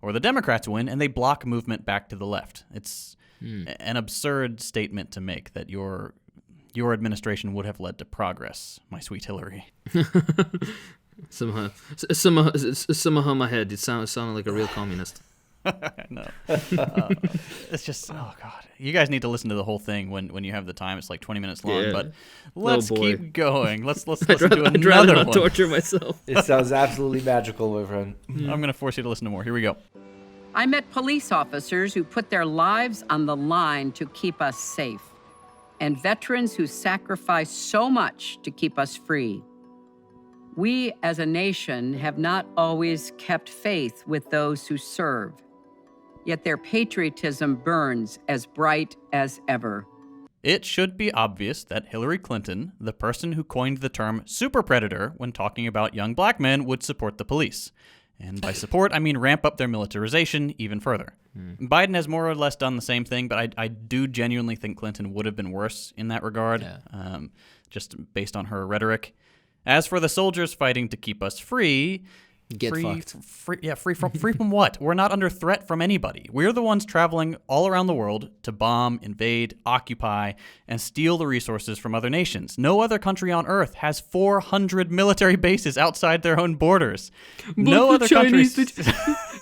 or the Democrats win and they block movement back to the left. It's an absurd statement to make that your administration would have led to progress, my sweet Hillary. Somehow in my head, it sounded like a real communist. No. It's just, oh, God. You guys need to listen to the whole thing when you have the time. It's like 20 minutes long, but let's keep going. Let's listen to I'd rather another not one. torture myself. It sounds absolutely magical, my friend. I'm going to force you to listen to more. Here we go. I met police officers who put their lives on the line to keep us safe, and veterans who sacrifice so much to keep us free. We as a nation have not always kept faith with those who serve, yet their patriotism burns as bright as ever. It should be obvious that Hillary Clinton, the person who coined the term super predator when talking about young black men, would support the police. And by support, I mean ramp up their militarization even further. Biden has more or less done the same thing, but I do genuinely think Clinton would have been worse in that regard, just based on her rhetoric. As for the soldiers fighting to keep us free, free from what? We're not under threat from anybody. We're the ones traveling all around the world to bomb, invade, occupy, and steal the resources from other nations. No other country on earth has 400 military bases outside their own borders. No other country.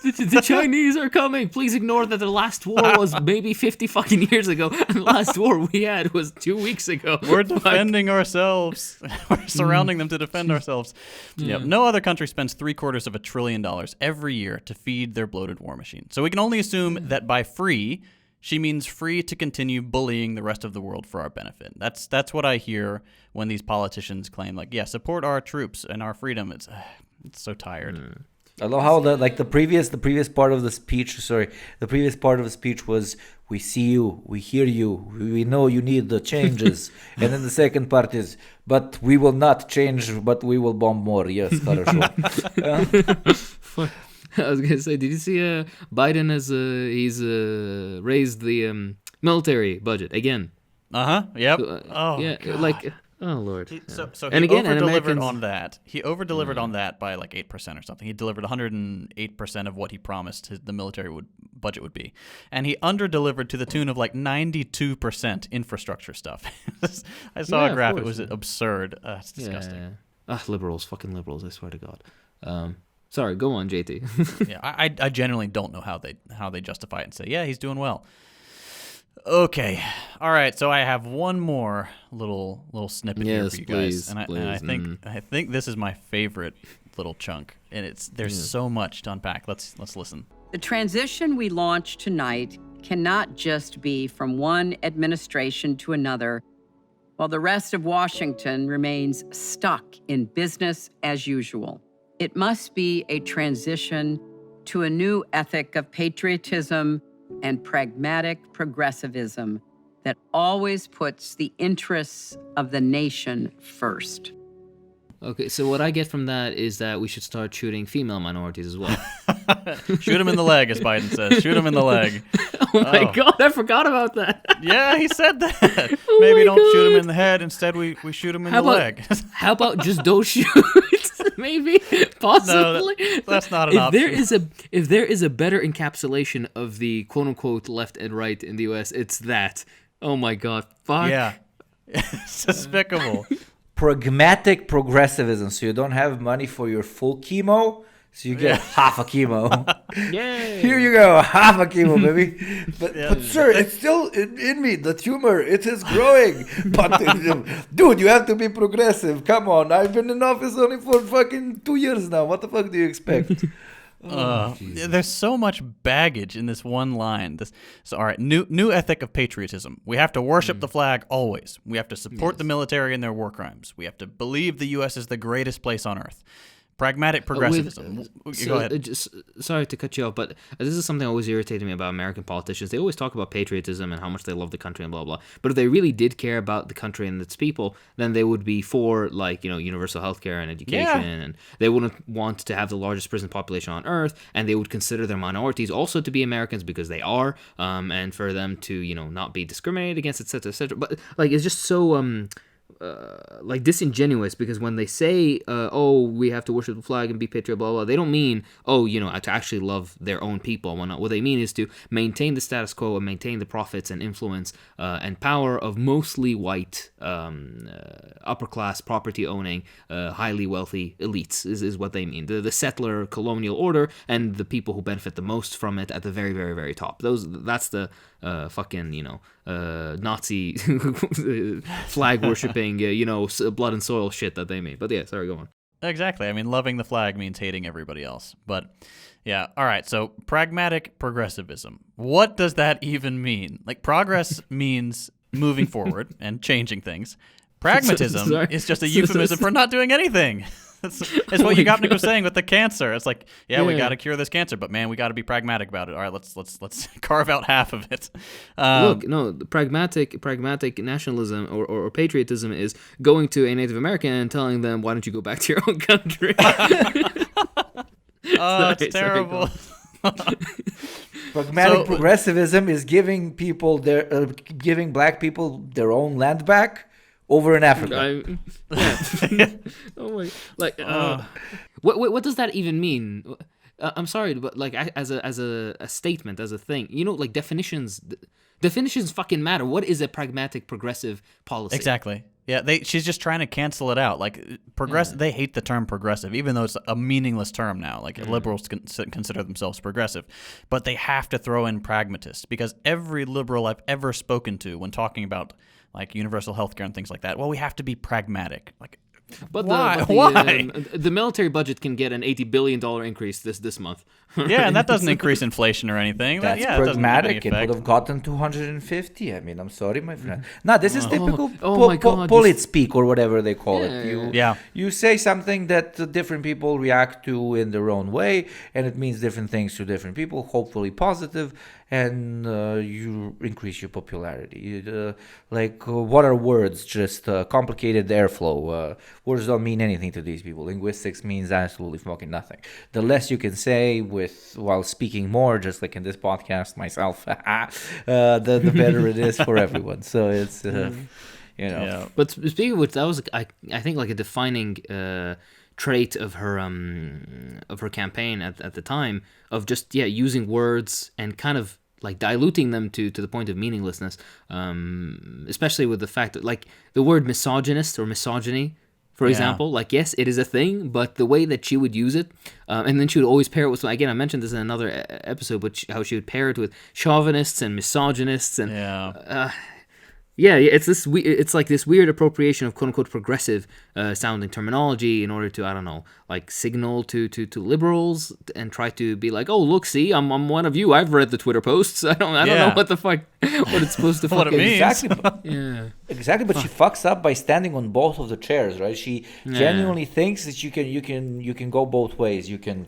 The Chinese are coming. Please ignore that the last war was maybe 50 fucking years ago, and the last war we had was 2 weeks ago. We're defending ourselves. We're surrounding them to defend ourselves. Yep. No other country spends $750 billion every year to feed their bloated war machine. So we can only assume that by free, she means free to continue bullying the rest of the world for our benefit. That's what I hear when these politicians claim, like, yeah, support our troops and our freedom. It's so tired. I love how the previous part of the speech. The previous part of the speech was, "We see you, we hear you, we know you need the changes," and then the second part is, "But we will not change, but we will bomb more." Yes, хорошо. I was gonna say, did you see Biden has he's raised the military budget again? Yep. Yeah, God. like. Oh Lord! So and he again, over-delivered on that. He over-delivered on that by like 8% or something. He delivered 108% of what he promised the military budget would be, and he under-delivered to the tune of like 92% infrastructure stuff. I saw a graph; it was absurd. It's disgusting. Liberals, fucking liberals! I swear to God. Sorry, go on, JT. Yeah, I genuinely don't know how they justify it and say, yeah, he's doing well. Okay, all right. So I have one more little snippet here for you guys, and I think this is my favorite little chunk, and there's so much to unpack. Let's listen. The transition we launch tonight cannot just be from one administration to another, while the rest of Washington remains stuck in business as usual. It must be a transition to a new ethic of patriotism and pragmatic progressivism that always puts the interests of the nation first. Okay, so what I get from that is that we should start shooting female minorities as well. Shoot him in the leg, as Biden says. Shoot him in the leg. Oh my god, I forgot about that. Yeah, he said that. Oh Maybe my don't shoot him God. in the head. Instead, we shoot him in How the about leg. how about just don't shoot? Maybe, possibly. That's not an If there is a better encapsulation of the quote unquote left and right in the U.S., it's that. Oh my god, fuck. Yeah. It's despicable. Pragmatic progressivism. So you don't have money for your full chemo, so you get half a chemo. Yay. Here you go, half a chemo, baby. But sir, it's still in me. The tumor, it is growing. But dude, you have to be progressive. Come on, I've been in office only for fucking 2 years now. What the fuck do you expect? There's so much baggage in this one line. All right, new ethic of patriotism. We have to worship the flag always. We have to support the military in their war crimes. We have to believe the U.S. is the greatest place on earth. Pragmatic progressivism. Go ahead. Sorry to cut you off, but this is something that always irritated me about American politicians. They always talk about patriotism and how much they love the country and blah, blah. But if they really did care about the country and its people, then they would be for, like, universal healthcare and education. And they wouldn't want to have the largest prison population on earth. And they would consider their minorities also to be Americans because they are. And for them to, not be discriminated against, etc., etc. But, like, it's just so... like disingenuous, because when they say we have to worship the flag and be patriot, blah blah, they don't mean to actually love their own people and whatnot. What they mean is to maintain the status quo and maintain the profits and influence and power of mostly white upper class property owning highly wealthy elites is what they mean. The settler colonial order and the people who benefit the most from it at the very very very top. That's the fucking Nazi flag worshipping blood and soil shit that they made. But yeah, sorry, go on. Exactly. I mean, loving the flag means hating everybody else. But yeah, all right. So pragmatic progressivism. What does that even mean? Like, progress means moving forward and changing things. Pragmatism is just a euphemism for not doing anything. It's what Yugopnik was saying with the cancer. It's like, we got to cure this cancer, but man, we got to be pragmatic about it. All right, let's carve out half of it. Look, no, the pragmatic nationalism or patriotism is going to a Native American and telling them, why don't you go back to your own country? It's terrible. Pragmatic progressivism is giving giving black people their own land back over in Africa. Oh my! Like, what does that even mean? I'm sorry, but like as a statement, as a thing, like definitions fucking matter. What is a pragmatic progressive policy? Exactly. Yeah, she's just trying to cancel it out. Like they hate the term progressive, even though it's a meaningless term now. Like liberals consider themselves progressive, but they have to throw in pragmatist, because every liberal I've ever spoken to when talking about like universal healthcare and things like that, well, we have to be pragmatic. Like, but why? The military budget can get an $80 billion increase this month. Yeah, and that doesn't increase inflation or anything. That's pragmatic. It would have gotten 250. I mean, I'm sorry, my friend. No, this is typical polit speak or whatever they call it. You say something that different people react to in their own way, and it means different things to different people, hopefully positive, and you increase your popularity. What are words? Just complicated airflow. Words don't mean anything to these people. Linguistics means absolutely fucking nothing. The less you can say while speaking more, just like in this podcast myself, the better it is for everyone. So it's Yeah. But speaking of which, that was I think like a defining trait of her campaign at the time, of just using words and kind of like diluting them to the point of meaninglessness, especially with the fact that, like, the word misogynist or misogyny, for example, like, yes, it is a thing, but the way that she would use it, and then she would always pair it with, again, I mentioned this in another episode, but how she would pair it with chauvinists and misogynists and it's like this weird appropriation of quote unquote progressive sounding terminology in order to, I don't know, like signal to liberals and try to be like, oh, look, see, I'm one of you. I've read the Twitter posts. I don't know what the fuck what it's supposed to what it means. Exactly. Exactly, but she fucks up by standing on both of the chairs, right? She genuinely thinks that you can go both ways. You can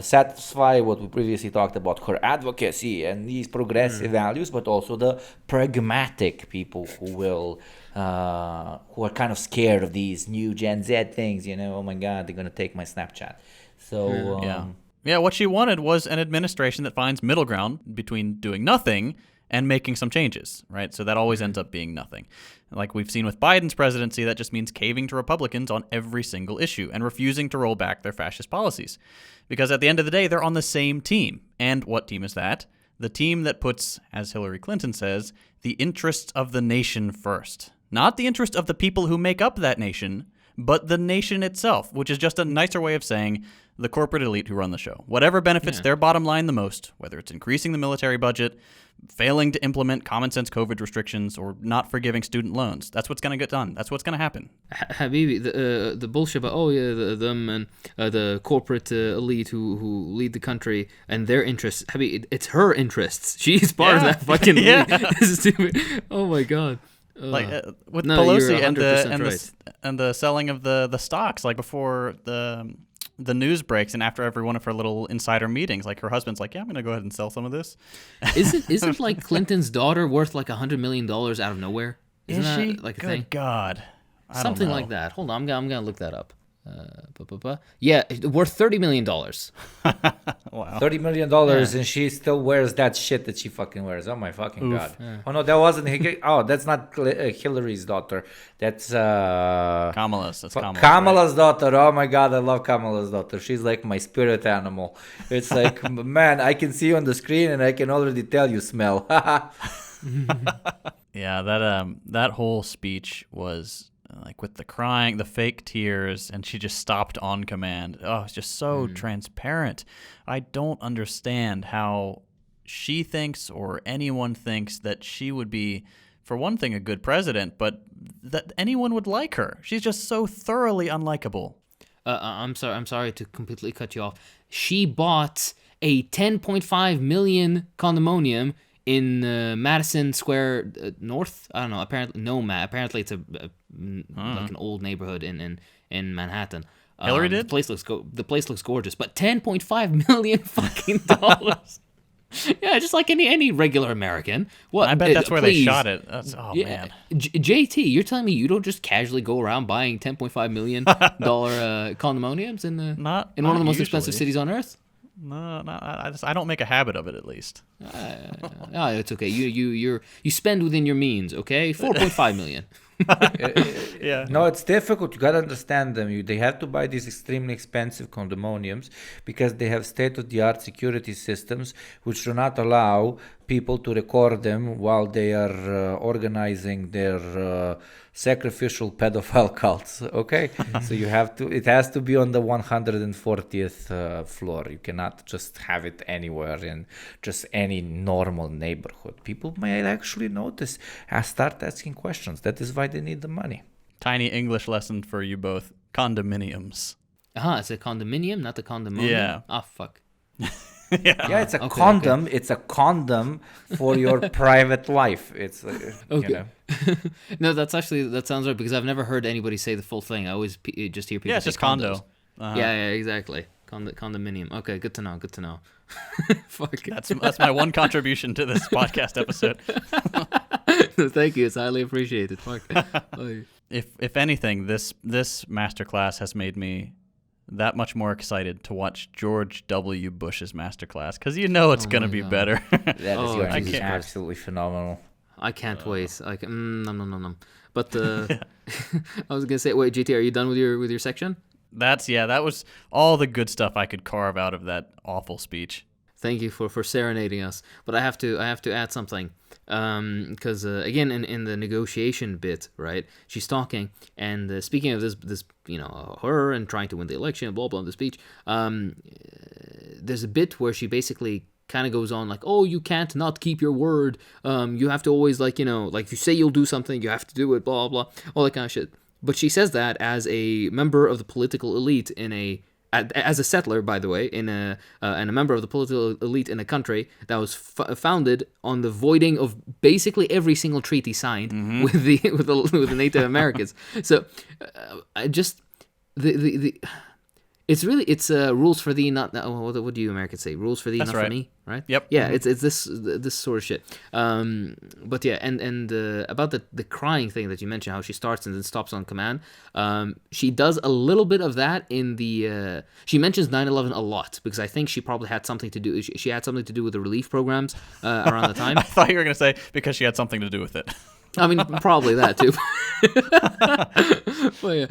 satisfy what we previously talked about, her advocacy and these progressive values, but also the pragmatic people who are kind of scared of these new Gen Z things. Oh my God, they're gonna take my Snapchat. So Yeah, what she wanted was an administration that finds middle ground between doing nothing and making some changes, right? So that always ends up being nothing. Like we've seen with Biden's presidency, that just means caving to Republicans on every single issue and refusing to roll back their fascist policies. Because at the end of the day, they're on the same team. And what team is that? The team that puts, as Hillary Clinton says, the interests of the nation first. Not the interest of the people who make up that nation, but the nation itself, which is just a nicer way of saying the corporate elite who run the show. Whatever benefits their bottom line the most, whether it's increasing the military budget, failing to implement common sense COVID restrictions, or not forgiving student loans, that's what's going to get done. That's what's going to happen. Habibi, the bullshit about them and the corporate elite who lead the country and their interests. Habibi, it's her interests. She's part of that fucking elite. This is stupid. Oh my god. With No, Pelosi you're 100% right. and the selling of the stocks, like before the news breaks and after every one of her little insider meetings, like her husband's like, yeah, I'm gonna go ahead and sell some of this. Isn't like Clinton's daughter worth like $100 million out of nowhere? Isn't Is she? that like a Good thing? God, I don't Something know. like that. Hold on, I'm gonna look that up. Yeah, worth $30 million. Wow. $30 million, and she still wears that shit that she fucking wears. Oh my fucking god! Oh no, that wasn't. Oh, that's not Hillary's daughter. That's Kamala's. That's Kamala's. Kamala's daughter. Oh my god, I love Kamala's daughter. She's like my spirit animal. It's like, man, I can see you on the screen, and I can already tell you smell. Yeah, that whole speech was like with the crying, the fake tears, and she just stopped on command. Oh, it's just so transparent. I don't understand how she thinks or anyone thinks that she would be, for one thing, a good president, but that anyone would like her. She's just so thoroughly unlikable. I'm sorry to completely cut you off. She bought a 10.5 million condominium in Madison Square North. I don't know. Apparently it's like an old neighborhood in Manhattan. Hillary did? The place looks gorgeous, but 10.5 million fucking dollars. Yeah, just like any regular American. What? I bet that's where they please. shot it. Man. JT, you're telling me you don't just casually go around buying $10.5 million condominiums in one of the most usually. expensive cities on earth? No, I don't make a habit of it, at least. It's okay. You spend within your means. Okay, 4.5 million. Yeah. No, it's difficult. You gotta understand them. They have to buy these extremely expensive condominiums because they have state-of-the-art security systems which do not allow people to record them while they are organizing their sacrificial pedophile cults. Okay, so it has to be on the 140th floor. You cannot just have it anywhere in just any normal neighborhood. People may actually notice and start asking questions. That is why they need the money. Tiny English lesson for you both. Condominiums. It's a condominium, not a condominium. Yeah. Oh, fuck. Yeah, it's a condom. Okay. It's a condom for your private life. It's okay. No, that sounds right because I've never heard anybody say the full thing. I always just hear people. Yeah, it's say just condo. Uh-huh. Yeah, exactly. Condominium. Okay, good to know. Fuck. That's my one contribution to this podcast episode. Thank you. It's highly appreciated. Fuck. If anything, this masterclass has made me that much more excited to watch George W. Bush's masterclass because it's going to be better. That is going to be absolutely phenomenal. I can't wait. No. But I was gonna say, wait, GT, are you done with your section? That was all the good stuff I could carve out of that awful speech. Thank you for serenading us. But I have to add something. Because again, in the negotiation bit, right? She's talking, and speaking of this, her and trying to win the election, blah blah, the speech. There's a bit where she basically kind of goes on like, oh, you can't not keep your word. You have to always like you say you'll do something, you have to do it, blah blah, all that kind of shit. But she says that as a member of the political elite as a settler, by the way, and a member of the political elite in a country that was founded on the voiding of basically every single treaty signed with the Native Americans. So, It's rules for thee, not what do you Americans say? Rules for thee, That's not for right. me, right? Yep. Yeah, it's this sort of shit. But yeah, and about the crying thing that you mentioned, how she starts and then stops on command. She does a little bit of that in the. She mentions 9/11 a lot because I think she probably had something to do. She had something to do with the relief programs around the time. I thought you were going to say because she had something to do with it. I mean, probably that too. But yeah,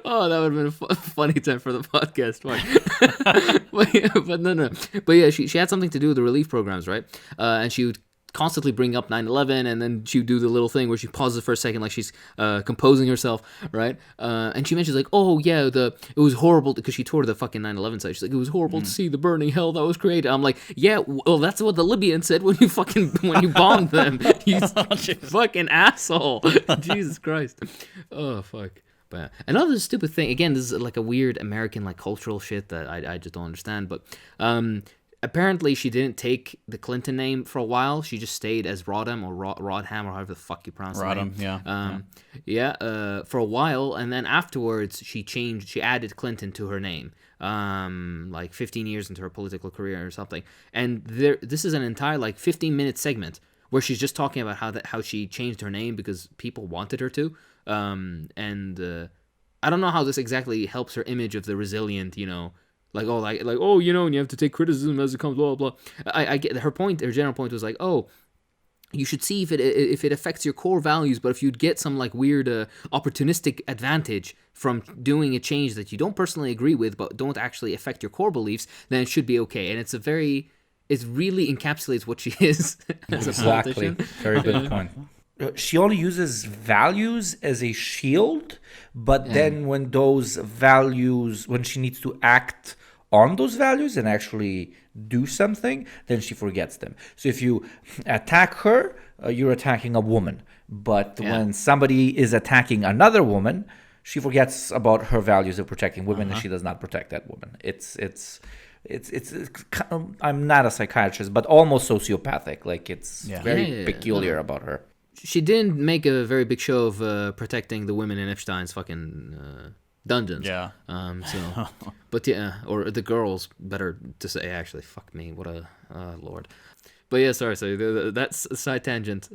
oh, that would have been a funny time for the podcast. But yeah, she had something to do with the relief programs, right? And she would constantly bring up 9/11, and then she would do the little thing where she pauses for a second, like she's composing herself, right? And she mentions like, oh yeah, it was horrible because she tore the fucking 9/11 site. She's like, it was horrible to see the burning hell that was created. I'm like, yeah, well, that's what the Libyans said when you bombed them. You fucking asshole. Jesus Christ. Oh fuck. But another stupid thing, again, this is like a weird American like cultural shit that I just don't understand. But apparently she didn't take the Clinton name for a while. She just stayed as Rodham or Rodham or however the fuck you pronounce the name. Yeah. For a while, and then afterwards she added Clinton to her name. Like 15 years into her political career or something. And this is an entire like 15-minute segment where she's just talking about how she changed her name because people wanted her to. I don't know how this exactly helps her image of the resilient, like and you have to take criticism as it comes, blah blah. I get her point. Her general point was like, you should see if it affects your core values, but if you'd get some like weird opportunistic advantage from doing a change that you don't personally agree with, but don't actually affect your core beliefs, then it should be okay. And it really encapsulates what she is as a politician. Very good point. She only uses values as a shield, but then when she needs to act on those values and actually do something, then she forgets them. So if you attack her, you're attacking a woman. But when somebody is attacking another woman, she forgets about her values of protecting women, and she does not protect that woman. It's I'm not a psychiatrist, but almost sociopathic. Like it's very peculiar about her. She didn't make a very big show of protecting the women in Epstein's fucking dungeons. Yeah. But yeah, or the girls, better to say. Actually, fuck me, what a lord. But yeah, sorry. That's a side tangent.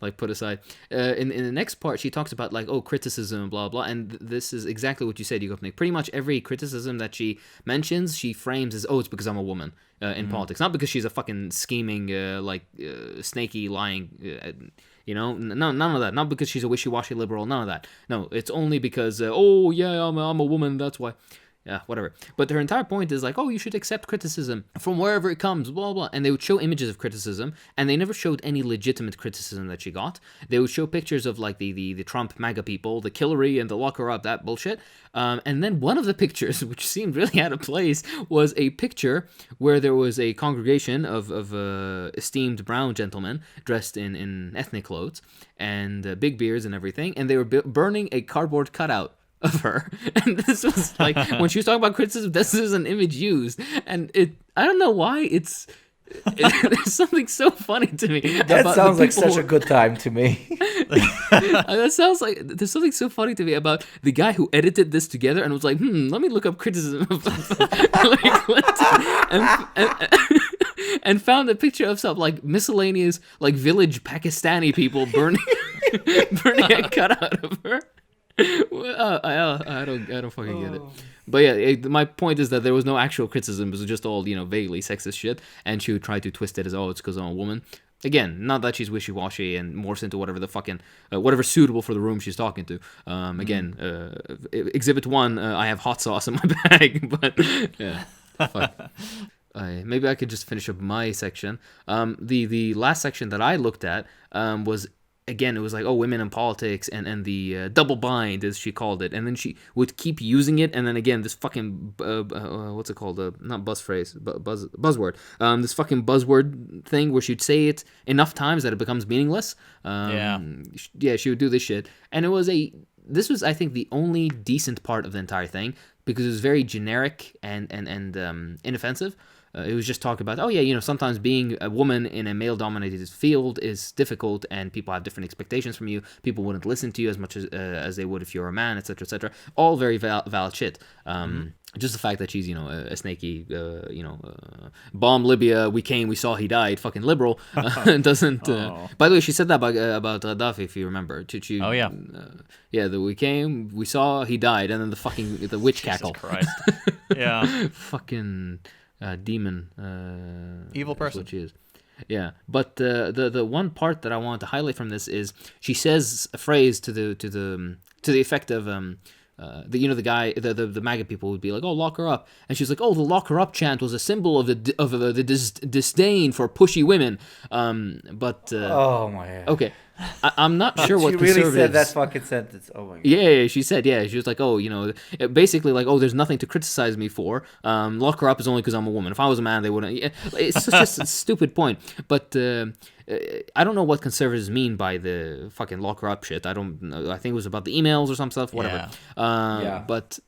Like put aside. In the next part, she talks about like criticism, blah blah, and this is exactly what you said, Nick. Pretty much every criticism that she mentions, she frames as it's because I'm a woman in politics, not because she's a fucking scheming, snaky, lying. No, none of that. Not because she's a wishy-washy liberal. None of that. No, it's only because I'm a woman. That's why. Yeah, whatever. But her entire point is like, you should accept criticism from wherever it comes, blah, blah. And they would show images of criticism, and they never showed any legitimate criticism that she got. They would show pictures of like the Trump MAGA people, the Hillary and the lock her up, that bullshit. And then one of the pictures, which seemed really out of place, was a picture where there was a congregation of esteemed brown gentlemen dressed in ethnic clothes and big beards and everything, and they were burning a cardboard cutout of her. And this was like when she was talking about criticism, this is an image used, and I don't know why there's something so funny to me. That sounds like such a good time to me. That sounds like there's something so funny to me about the guy who edited this together and was like, let me look up criticism of Hillary Clinton, and found a picture of some like miscellaneous like village Pakistani people burning a cutout of her. I don't fucking get it. But yeah, my point is that there was no actual criticism. It was just all vaguely sexist shit, and she would try to twist it as it's because I'm a woman. Again, not that she's wishy-washy and morphs into whatever the fucking whatever's suitable for the room she's talking to. Again, Exhibit 1, I have hot sauce in my bag, but yeah, fuck. Maybe I could just finish up my section. The last section that I looked at was. Again, it was like, women in politics and the double bind, as she called it. And then she would keep using it. And then again, this fucking, what's it called? Not buzz phrase, but buzzword. This fucking buzzword thing where she'd say it enough times that it becomes meaningless. Yeah, she would do this shit. And this was, I think, the only decent part of the entire thing because it was very generic and inoffensive. it was just talk about, oh yeah, sometimes being a woman in a male-dominated field is difficult, and people have different expectations from you. People wouldn't listen to you as much as they would if you're a man, etc., etc. All very valid shit. Just the fact that she's, a snaky, bomb Libya, we came, we saw, he died, fucking liberal, doesn't. By the way, she said that about Gaddafi, if you remember. Oh yeah. We came, we saw, he died, and then the witch cackle. Jesus Christ. Yeah. Fucking demon. Evil person. That's what she is. Yeah, but the one part that I wanted to highlight from this is she says a phrase to the effect of the guy, the MAGA people would be like, oh, lock her up, and she's like, oh, the lock her up chant was a symbol of the disdain for pushy women. Oh my God. Okay, I'm not sure what she conservatives... really said that fucking sentence. Oh my God. Yeah, she said, she was like, oh, basically like, oh, there's nothing to criticize me for. Lock her up is only because I'm a woman. If I was a man, they wouldn't. It's just a stupid point. But I don't know what conservatives mean by the fucking lock her up shit. I don't know. I think it was about the emails or some stuff, whatever. Yeah. But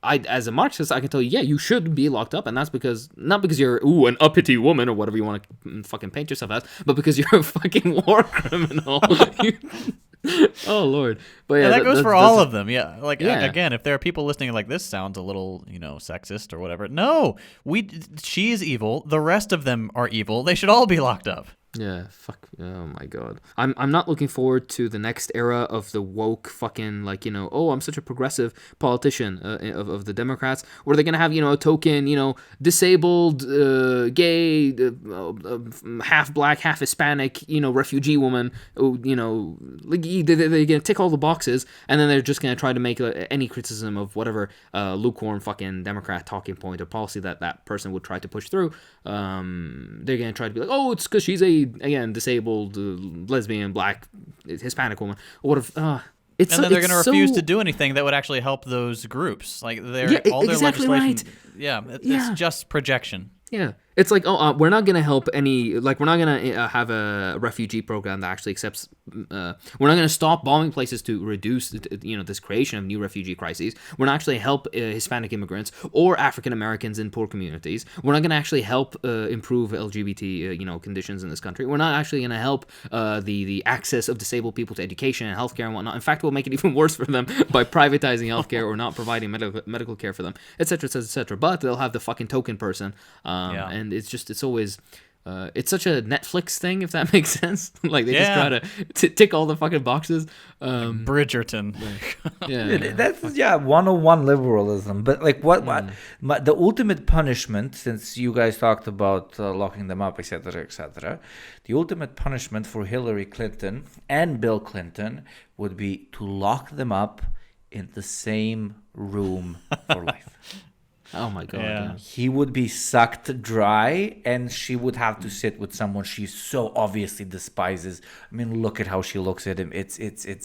as a Marxist, I can tell you, yeah, you should be locked up, and that's not because you're an uppity woman or whatever you want to fucking paint yourself as, but because you're a fucking war criminal. Oh Lord! But yeah, that goes for all of them. Yeah, again, if there are people listening like this sounds a little, sexist or whatever. No, she's evil. The rest of them are evil. They should all be locked up. Yeah, fuck. Oh my God. I'm not looking forward to the next era of the woke fucking, oh, I'm such a progressive politician of the Democrats, where they're gonna have, a token, disabled, gay, half black, half Hispanic, refugee woman, they're gonna tick all the boxes, and then they're just gonna try to make any criticism of whatever lukewarm fucking Democrat talking point or policy that person would try to push through. They're gonna try to be like, oh, it's because she's again disabled, lesbian, black, Hispanic woman. What if and then they're going to refuse to do anything that would actually help those groups. Like all their exactly legislation. Right. Yeah, it's just projection. Yeah. It's like, we're not going to help we're not going to have a refugee program that actually accepts, we're not going to stop bombing places to reduce, this creation of new refugee crises. We're not actually help Hispanic immigrants or African Americans in poor communities. We're not going to actually help improve LGBT, conditions in this country. We're not actually going to help the access of disabled people to education and healthcare and whatnot. In fact, we'll make it even worse for them by privatizing healthcare or not providing medical care for them, etc., etc., etc. But they'll have the fucking token person, and it's always it's such a Netflix thing, if that makes sense. Like they just try to tick all the fucking boxes. Bridgerton. That's 101 liberalism. But the ultimate punishment, since you guys talked about locking them up, etc., etc., the ultimate punishment for Hillary Clinton and Bill Clinton would be to lock them up in the same room for life. Oh my God! Yeah. He would be sucked dry, and she would have to sit with someone she so obviously despises. I mean, look at how she looks at him. It's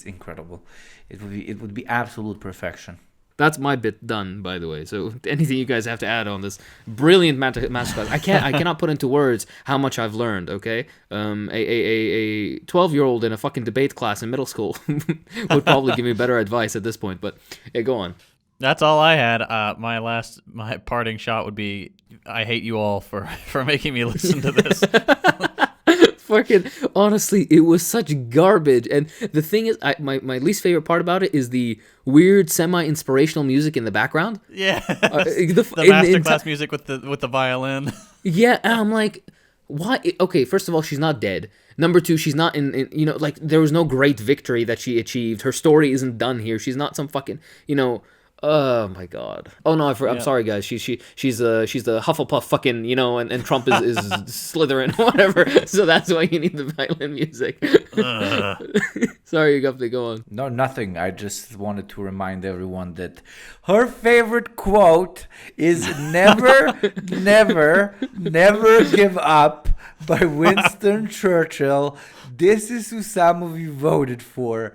incredible. It would be absolute perfection. That's my bit done, by the way. So anything you guys have to add on this brilliant masterclass, I cannot put into words how much I've learned. Okay, a 12-year-old in a fucking debate class in middle school would probably give me better advice at this point. But yeah, go on. That's all I had. My parting shot would be, I hate you all for making me listen to this. Fucking honestly, it was such garbage. And the thing is, my least favorite part about it is the weird semi-inspirational music in the background. Yeah, the Masterclass music with the violin. Yeah, and I'm like, why? Okay, first of all, she's not dead. Number two, she's not in there was no great victory that she achieved. Her story isn't done here. She's not some fucking, Oh my God! Oh no, I'm sorry, guys. She's the Hufflepuff fucking, and Trump is Slytherin or whatever. So that's why you need the violin music. Sorry, you got to go on. No, nothing. I just wanted to remind everyone that her favorite quote is "Never, never, never give up" by Winston Churchill. This is who some of you voted for.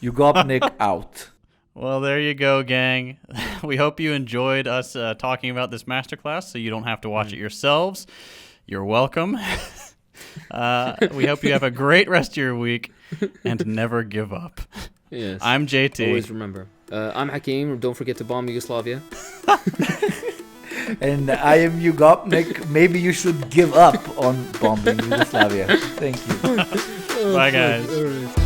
You got Nick out. Well, there you go, gang. We hope you enjoyed us talking about this masterclass so you don't have to watch it yourselves. You're welcome. We hope you have a great rest of your week and never give up. Yes. I'm JT. Always remember. I'm Hakeem. Don't forget to bomb Yugoslavia. And I am Yugopnik. Maybe you should give up on bombing Yugoslavia. Thank you. Bye, guys. All right.